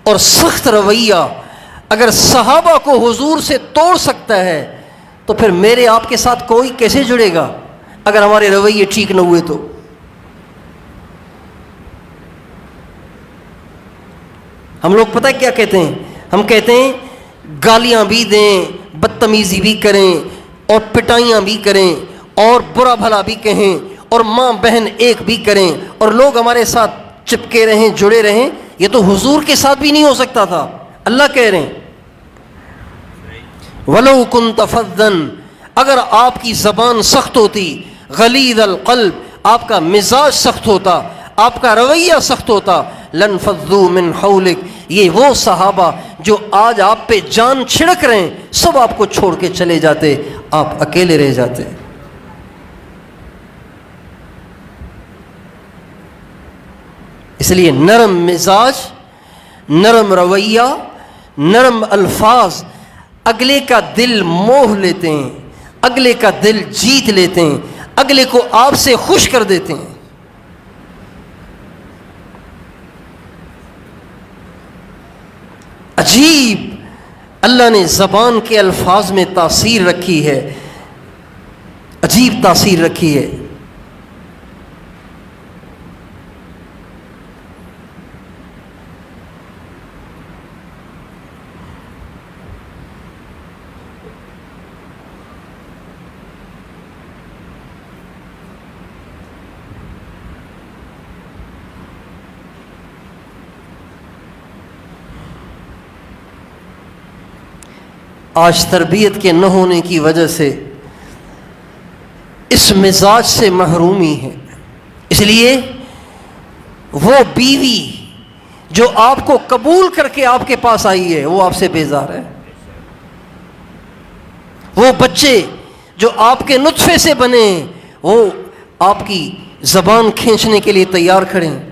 اور سخت رویہ اگر صحابہ کو حضور سے توڑ سکتا ہے تو پھر میرے آپ کے ساتھ کوئی کیسے جڑے گا اگر ہمارے رویے ٹھیک نہ ہوئے تو؟ ہم لوگ پتہ کیا کہتے ہیں؟ ہم کہتے ہیں گالیاں بھی دیں، بدتمیزی بھی کریں، اور پٹائیاں بھی کریں، اور برا بھلا بھی کہیں، اور ماں بہن ایک بھی کریں، اور لوگ ہمارے ساتھ چپکے رہیں، جڑے رہیں۔ یہ تو حضور کے ساتھ بھی نہیں ہو سکتا تھا۔ اللہ کہہ رہے ہیں وَلَوْ كُنْتَ فَظًّا، اگر آپ کی زبان سخت ہوتی، غلیظ القلب، آپ کا مزاج سخت ہوتا، آپ کا رویہ سخت ہوتا، لَانْفَضُّوا مِنْ حَوْلِكَ، یہ وہ صحابہ جو آج آپ پہ جان چھڑک رہے ہیں، سب آپ کو چھوڑ کے چلے جاتے، آپ اکیلے رہ جاتے۔ اس لیے نرم مزاج، نرم رویہ، نرم الفاظ اگلے کا دل موہ لیتے ہیں، اگلے کا دل جیت لیتے ہیں، اگلے کو آپ سے خوش کر دیتے ہیں۔ عجیب اللہ نے زبان کے الفاظ میں تاثیر رکھی ہے، عجیب تاثیر رکھی ہے۔ آج تربیت کے نہ ہونے کی وجہ سے اس مزاج سے محرومی ہے۔ اس لیے وہ بیوی جو آپ کو قبول کر کے آپ کے پاس آئی ہے وہ آپ سے بیزار ہے، وہ بچے جو آپ کے نطفے سے بنے ہیں وہ آپ کی زبان کھینچنے کے لیے تیار کھڑے ہیں۔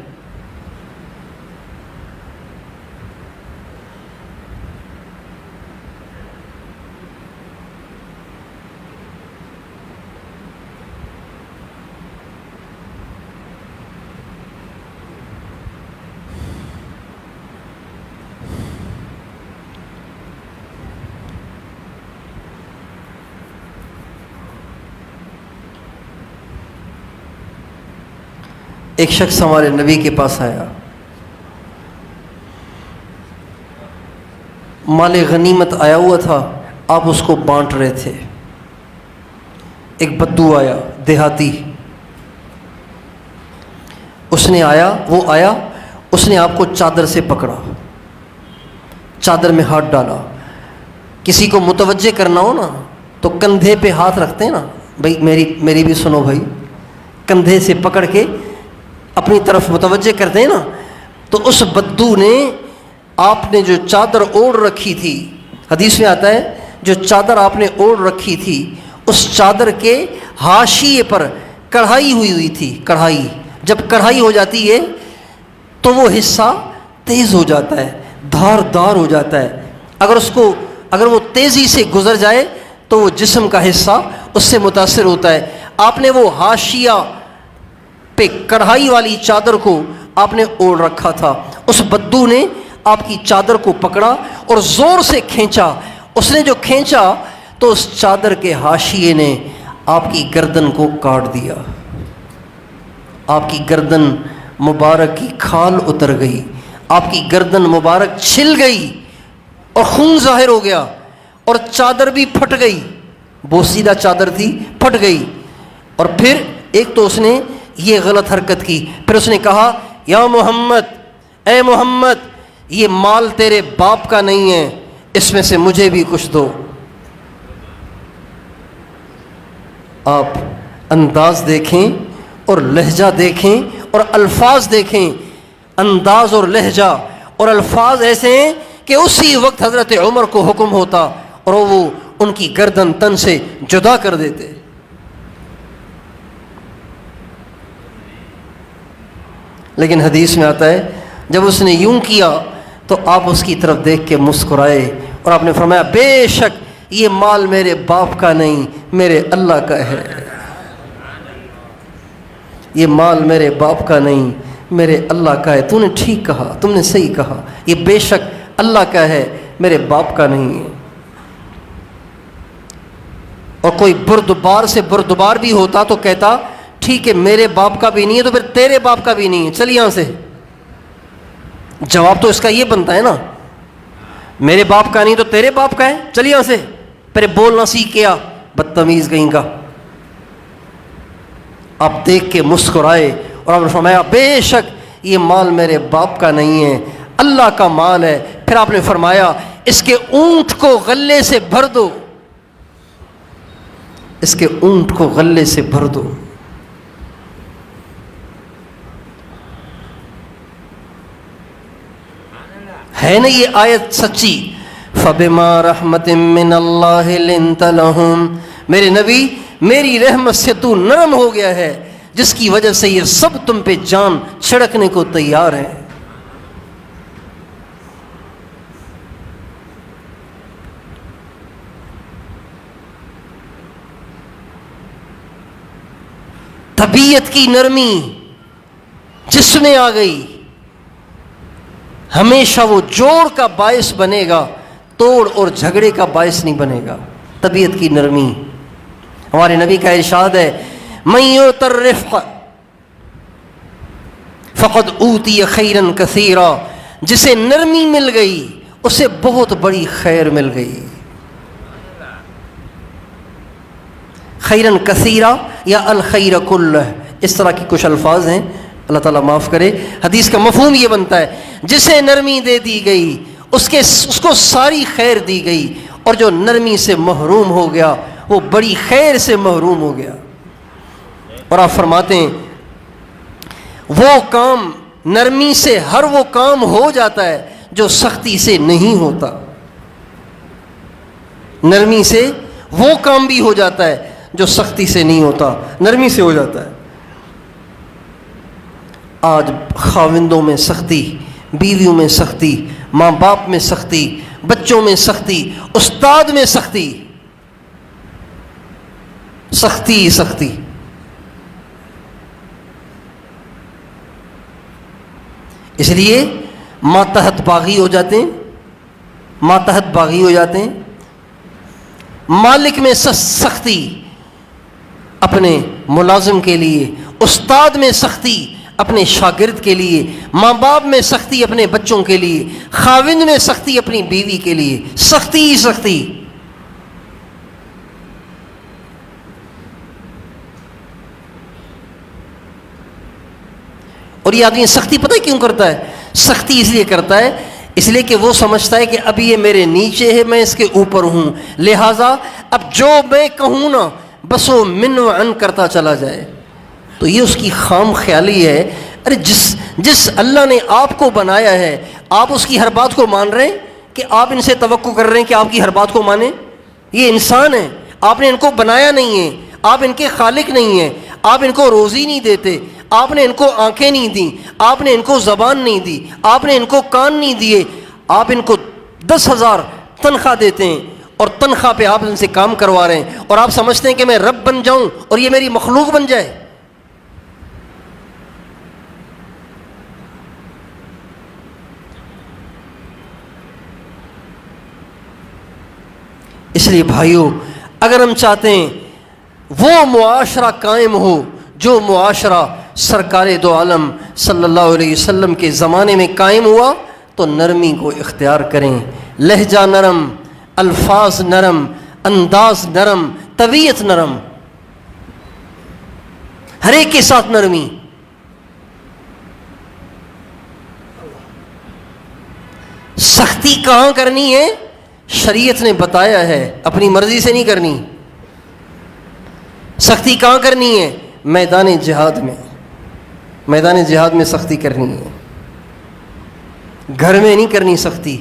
ایک شخص ہمارے نبی کے پاس آیا، مال غنیمت آیا ہوا تھا، آپ اس کو بانٹ رہے تھے۔ ایک بدو آیا، دیہاتی، اس نے آپ کو چادر سے پکڑا، چادر میں ہاتھ ڈالا۔ کسی کو متوجہ کرنا ہو نا تو کندھے پہ ہاتھ رکھتے ہیں نا، بھائی میری بھی سنو بھائی، کندھے سے پکڑ کے اپنی طرف متوجہ کرتے ہیں نا۔ تو اس بدو نے، آپ نے جو چادر اوڑھ رکھی تھی، حدیث میں آتا ہے جو چادر آپ نے اوڑھ رکھی تھی اس چادر کے حاشیے پر کڑھائی ہوئی تھی۔ کڑھائی جب کڑھائی ہو جاتی ہے تو وہ حصہ تیز ہو جاتا ہے، دھار ہو جاتا ہے۔ اگر وہ تیزی سے گزر جائے تو وہ جسم کا حصہ اس سے متاثر ہوتا ہے۔ آپ نے وہ حاشیہ پہ کڑھائی والی چادر کو آپ نے اوڑھ رکھا تھا۔ اس بدو نے آپ کی چادر کو پکڑا اور زور سے کھینچا۔ اس نے جو کھینچا تو اس چادر کے حاشیے نے آپ کی گردن کو کاٹ دیا، آپ کی گردن مبارک کی کھال اتر گئی، آپ کی گردن مبارک چھل گئی اور خون ظاہر ہو گیا، اور چادر بھی پھٹ گئی، بوسیدہ چادر تھی، پھٹ گئی۔ اور پھر ایک تو اس نے یہ غلط حرکت کی، پھر اس نے کہا یا محمد، اے محمد، یہ مال تیرے باپ کا نہیں ہے، اس میں سے مجھے بھی کچھ دو۔ آپ انداز دیکھیں اور لہجہ دیکھیں اور الفاظ دیکھیں، انداز اور لہجہ اور الفاظ ایسے ہیں کہ اسی وقت حضرت عمر کو حکم ہوتا اور وہ ان کی گردن تن سے جدا کر دیتے۔ لیکن حدیث میں آتا ہے جب اس نے یوں کیا تو آپ اس کی طرف دیکھ کے مسکرائے اور آپ نے فرمایا بے شک یہ مال میرے باپ کا نہیں، میرے اللہ کا ہے۔ یہ مال میرے باپ کا نہیں، میرے اللہ کا ہے۔ تو نے ٹھیک کہا، تم نے صحیح کہا، یہ بے شک اللہ کا ہے، میرے باپ کا نہیں ہے۔ اور کوئی بردبار سے بردبار بھی ہوتا تو کہتا ٹھیک ہے میرے باپ کا بھی نہیں ہے تو پھر تیرے باپ کا بھی نہیں ہے، چل یہاں سے۔ جواب تو اس کا یہ بنتا ہے نا، میرے باپ کا نہیں تو تیرے باپ کا ہے، چل یہاں سے، پھر بولنا سیکھ گیا بدتمیز کہیں کا۔ آپ دیکھ کے مسکرائے اور آپ نے فرمایا بے شک یہ مال میرے باپ کا نہیں ہے، اللہ کا مال ہے۔ پھر آپ نے فرمایا اس کے اونٹ کو غلے سے بھر دو، اس کے اونٹ کو غلے سے بھر دو۔ ہے نا یہ آیت سچی؟ فَبِمَا رَحْمَةٍ مِّنَ اللَّهِ لِنْتَ لَهُمْ، میرے نبی میری رحمت سے تو نرم ہو گیا ہے، جس کی وجہ سے یہ سب تم پہ جان چھڑکنے کو تیار ہیں۔ طبیعت کی نرمی جس میں آ گئی ہمیشہ وہ جوڑ کا باعث بنے گا، توڑ اور جھگڑے کا باعث نہیں بنے گا۔ طبیعت کی نرمی، ہمارے نبی کا ارشاد ہے مَن یُؤْتَ الرِّفْقَ فَقَدْ أُوتِیَ خَیْرًا کَثِیرًا، جسے نرمی مل گئی اسے بہت بڑی خیر مل گئی۔ خیرن کثیرہ یا الخیر کلہ، اس طرح کی کچھ الفاظ ہیں، اللہ تعالیٰ معاف کرے۔ حدیث کا مفہوم یہ بنتا ہے جسے نرمی دے دی گئی اس کو ساری خیر دی گئی، اور جو نرمی سے محروم ہو گیا وہ بڑی خیر سے محروم ہو گیا۔ اور آپ فرماتے ہیں وہ کام نرمی سے ہر وہ کام ہو جاتا ہے جو سختی سے نہیں ہوتا، نرمی سے وہ کام بھی ہو جاتا ہے جو سختی سے نہیں ہوتا، نرمی سے ہو جاتا ہے۔ آج خاوندوں میں سختی، بیویوں میں سختی، ماں باپ میں سختی، بچوں میں سختی، استاد میں سختی، سختی سختی۔ اس لیے ماتحت باغی ہو جاتے ہیں، ماتحت باغی ہو جاتے ہیں۔ مالک میں سختی اپنے ملازم کے لیے، استاد میں سختی اپنے شاگرد کے لیے، ماں باپ میں سختی اپنے بچوں کے لیے، خاوند میں سختی اپنی بیوی کے لیے، سختی ہی سختی۔ اور یہ آدمی سختی پتہ کیوں کرتا ہے؟ سختی اس لیے کرتا ہے، اس لیے کہ وہ سمجھتا ہے کہ اب یہ میرے نیچے ہے، میں اس کے اوپر ہوں، لہٰذا اب جو میں کہوں نا بس وہ من و عن کرتا چلا جائے۔ تو یہ اس کی خام خیالی ہے۔ ارے جس اللہ نے آپ کو بنایا ہے آپ اس کی ہر بات کو مان رہے ہیں کہ آپ ان سے توقع کر رہے ہیں کہ آپ کی ہر بات کو مانیں؟ یہ انسان ہے، آپ نے ان کو بنایا نہیں ہے، آپ ان کے خالق نہیں ہیں، آپ ان کو روزی نہیں دیتے، آپ نے ان کو آنکھیں نہیں دیں، آپ نے ان کو زبان نہیں دی، آپ نے ان کو کان نہیں دیے، آپ ان کو 10,000 تنخواہ دیتے ہیں اور تنخواہ پہ آپ ان سے کام کروا رہے ہیں، اور آپ سمجھتے ہیں کہ میں رب بن جاؤں اور یہ میری مخلوق بن جائے۔ اس لیے بھائیوں، اگر ہم چاہتے ہیں وہ معاشرہ قائم ہو جو معاشرہ سرکار دو عالم صلی اللہ علیہ وسلم کے زمانے میں قائم ہوا، تو نرمی کو اختیار کریں، لہجہ نرم، الفاظ نرم، انداز نرم، طبیعت نرم، ہر ایک کے ساتھ نرمی۔ سختی کہاں کرنی ہے؟ شریعت نے بتایا ہے، اپنی مرضی سے نہیں کرنی۔ سختی کہاں کرنی ہے؟ میدان جہاد میں، میدان جہاد میں سختی کرنی ہے، گھر میں نہیں کرنی سختی۔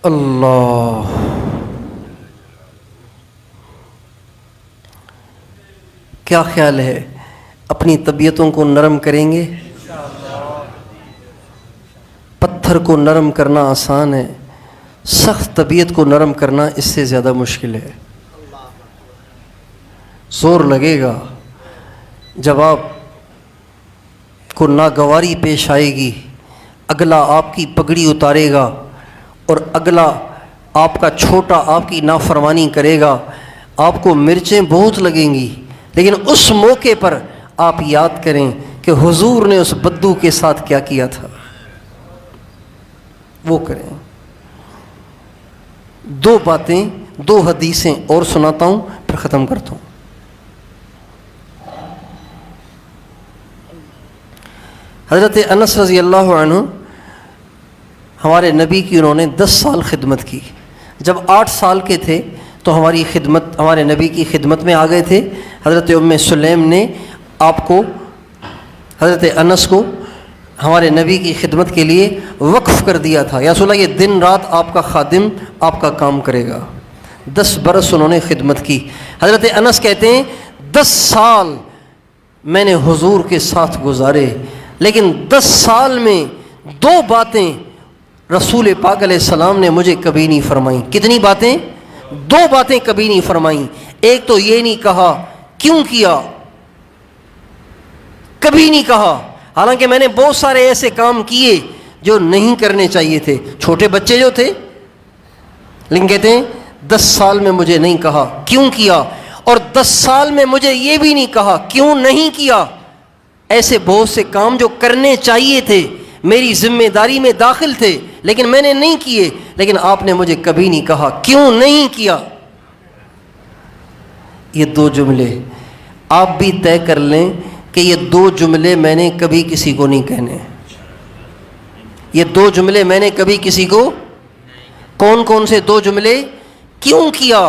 اللہ، کیا خیال ہے؟ اپنی طبیعتوں کو نرم کریں گے؟ پتھر کو نرم کرنا آسان ہے، سخت طبیعت کو نرم کرنا اس سے زیادہ مشکل ہے۔ زور لگے گا جب آپ کو ناگواری پیش آئے گی، اگلا آپ کی پگڑی اتارے گا اور اگلا آپ کا چھوٹا آپ کی نافرمانی کرے گا، آپ کو مرچیں بہت لگیں گی، لیکن اس موقع پر آپ یاد کریں کہ حضور نے اس بدو کے ساتھ کیا کیا تھا، وہ کریں۔ دو باتیں، دو حدیثیں اور سناتا ہوں پھر ختم کرتا ہوں۔ حضرت انس رضی اللہ عنہ ہمارے نبی کی انہوں نے 10 سال خدمت کی۔ جب 8 سال کے تھے تو ہمارے نبی کی خدمت میں آ گئے تھے۔ حضرت ام سلیم نے آپ کو، حضرت انس کو ہمارے نبی کی خدمت کے لیے وقف کر دیا تھا، یا رسول اللہ یہ دن رات آپ کا خادم آپ کا کام کرے گا۔ 10 برس انہوں نے خدمت کی۔ حضرت انس کہتے ہیں 10 سال میں نے حضور کے ساتھ گزارے، لیکن 10 سال میں 2 باتیں رسول پاک علیہ السلام نے مجھے کبھی نہیں فرمائیں۔ کتنی باتیں؟ 2 باتیں کبھی نہیں فرمائیں۔ ایک تو یہ نہیں کہا کیوں کیا، کبھی نہیں کہا، حالانکہ میں نے بہت سارے ایسے کام کیے جو نہیں کرنے چاہیے تھے، چھوٹے بچے جو تھے، لیکن کہتے ہیں 10 سال میں مجھے نہیں کہا کیوں کیا، اور 10 سال میں مجھے یہ بھی نہیں کہا کیوں نہیں کیا۔ ایسے بہت سے کام جو کرنے چاہیے تھے، میری ذمہ داری میں داخل تھے، لیکن میں نے نہیں کیے، لیکن آپ نے مجھے کبھی نہیں کہا کیوں نہیں کیا۔ یہ 2 جملے آپ بھی طے کر لیں کہ یہ 2 جملے میں نے کبھی کسی کو نہیں کہنے۔ یہ 2 جملے میں نے کبھی کسی کو، کون کون سے 2 جملے؟ کیوں کیا،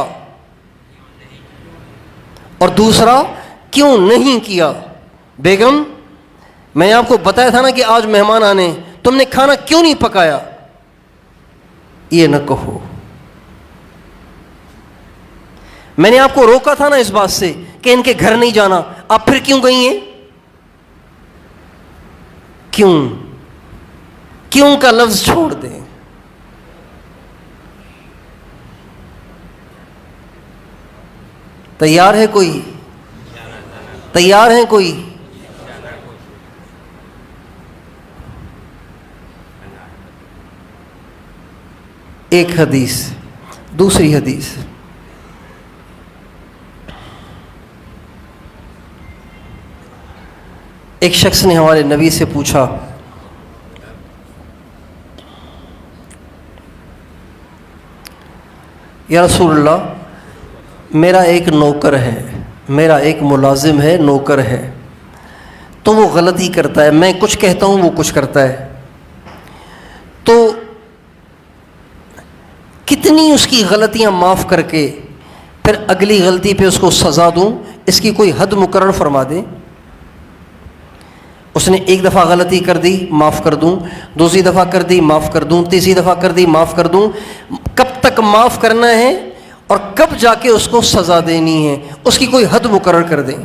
اور دوسرا کیوں نہیں کیا۔ بیگم میں نے آپ کو بتایا تھا نا کہ آج مہمان آنے، تم نے کھانا کیوں نہیں پکایا، یہ نہ کہو۔ میں نے آپ کو روکا تھا نا اس بات سے کہ ان کے گھر نہیں جانا، آپ پھر کیوں گئی ہیں؟ کیوں کا لفظ چھوڑ دیں۔ تیار ہے کوئی؟ تیار ہیں کوئی؟ ایک حدیث، دوسری حدیث، ایک شخص نے ہمارے نبی سے پوچھا، یا رسول اللہ میرا ایک نوکر ہے، میرا ایک ملازم ہے، نوکر ہے، تو وہ غلطی کرتا ہے، میں کچھ کہتا ہوں وہ کچھ کرتا ہے، تو کتنی اس کی غلطیاں معاف کر کے پھر اگلی غلطی پہ اس کو سزا دوں، اس کی کوئی حد مقرر فرما دیں۔ اس نے 1 دفعہ غلطی کر دی، معاف کر دوں، دوسری دفعہ کر دی، معاف کر دوں، تیسری دفعہ کر دی، معاف کر دوں، کب تک معاف کرنا ہے اور کب جا کے اس کو سزا دینی ہے، اس کی کوئی حد مقرر کر دیں۔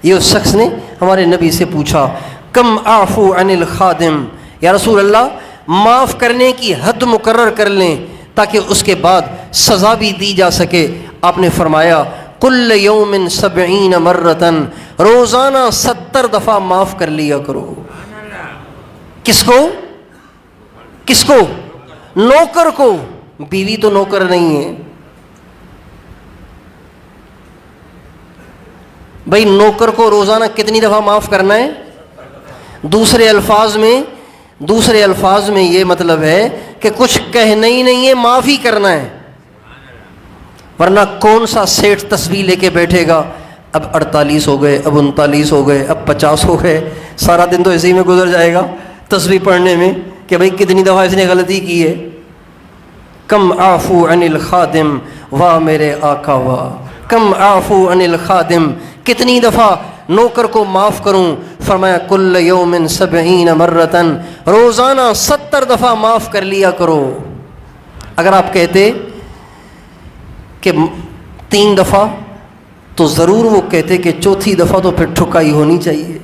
یہ اس شخص نے ہمارے نبی سے پوچھا، کم اعفو عن الخادم، یا رسول اللہ معاف کرنے کی حد مقرر کر لیں تاکہ اس کے بعد سزا بھی دی جا سکے۔ آپ نے فرمایا کل یوم 70 مرتن، روزانہ 70 دفعہ معاف کر لیا کرو۔ کس کو؟ کس کو؟ نوکر کو، بیوی تو نوکر نہیں ہے بھائی، نوکر کو روزانہ کتنی دفعہ معاف کرنا ہے؟ دوسرے الفاظ میں یہ مطلب ہے کہ کچھ کہنا ہی نہیں ہے، معاف ہی کرنا ہے، ورنہ کون سا سیٹ تسبیح لے کے بیٹھے گا، اب 48 ہو گئے، اب 39 ہو گئے، اب 50 ہو گئے، سارا دن تو اسی میں گزر جائے گا تسبیح پڑھنے میں کہ بھائی کتنی دفعہ اس نے غلطی کی ہے۔ کم اعفو عن الخادم، واہ میرے آقا واہ، کم اعفو عن الخادم، کتنی دفعہ نوکر کو معاف کروں؟ فرمایا کل یوم 70 مرتن، روزانہ 70 دفعہ معاف کر لیا کرو۔ اگر آپ کہتے کہ 3 دفعہ تو ضرور وہ کہتے کہ 4تھی دفعہ تو پھر ٹھکائی ہونی چاہیے۔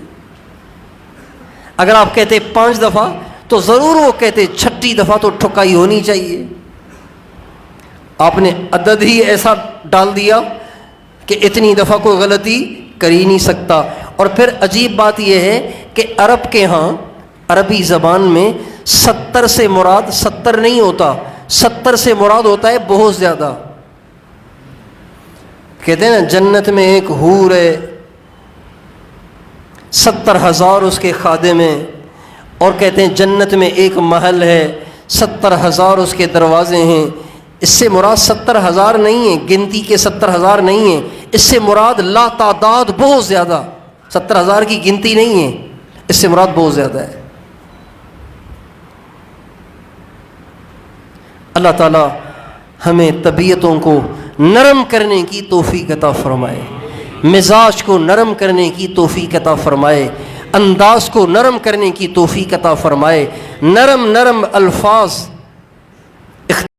اگر آپ کہتے 5 دفعہ تو ضرور وہ کہتے 6 دفعہ تو ٹھکائی ہونی چاہیے. آپ نے عدد ہی ایسا ڈال دیا کہ اتنی دفعہ کوئی غلطی کر ہی نہیں سکتا. اور پھر عجیب بات یہ ہے کہ عرب کے ہاں عربی زبان میں 70 سے مراد 70 نہیں ہوتا، 70 سے مراد ہوتا ہے بہت زیادہ. کہتے ہیں نا جنت میں ایک حور ہے، 70,000 اس کے خادم ہیں. اور کہتے ہیں جنت میں ایک محل ہے، 70,000 اس کے دروازے ہیں. اس سے مراد 70,000 نہیں ہے، گنتی کے 70,000 نہیں ہیں. اس سے مراد لا تعداد بہت زیادہ، 70,000 کی گنتی نہیں ہے، اس سے مراد بہت زیادہ ہے. اللہ تعالی ہمیں طبیعتوں کو نرم کرنے کی توفیق عطا فرمائے، مزاج کو نرم کرنے کی توفیق عطا فرمائے، انداز کو نرم کرنے کی توفیق عطا فرمائے. نرم نرم الفاظ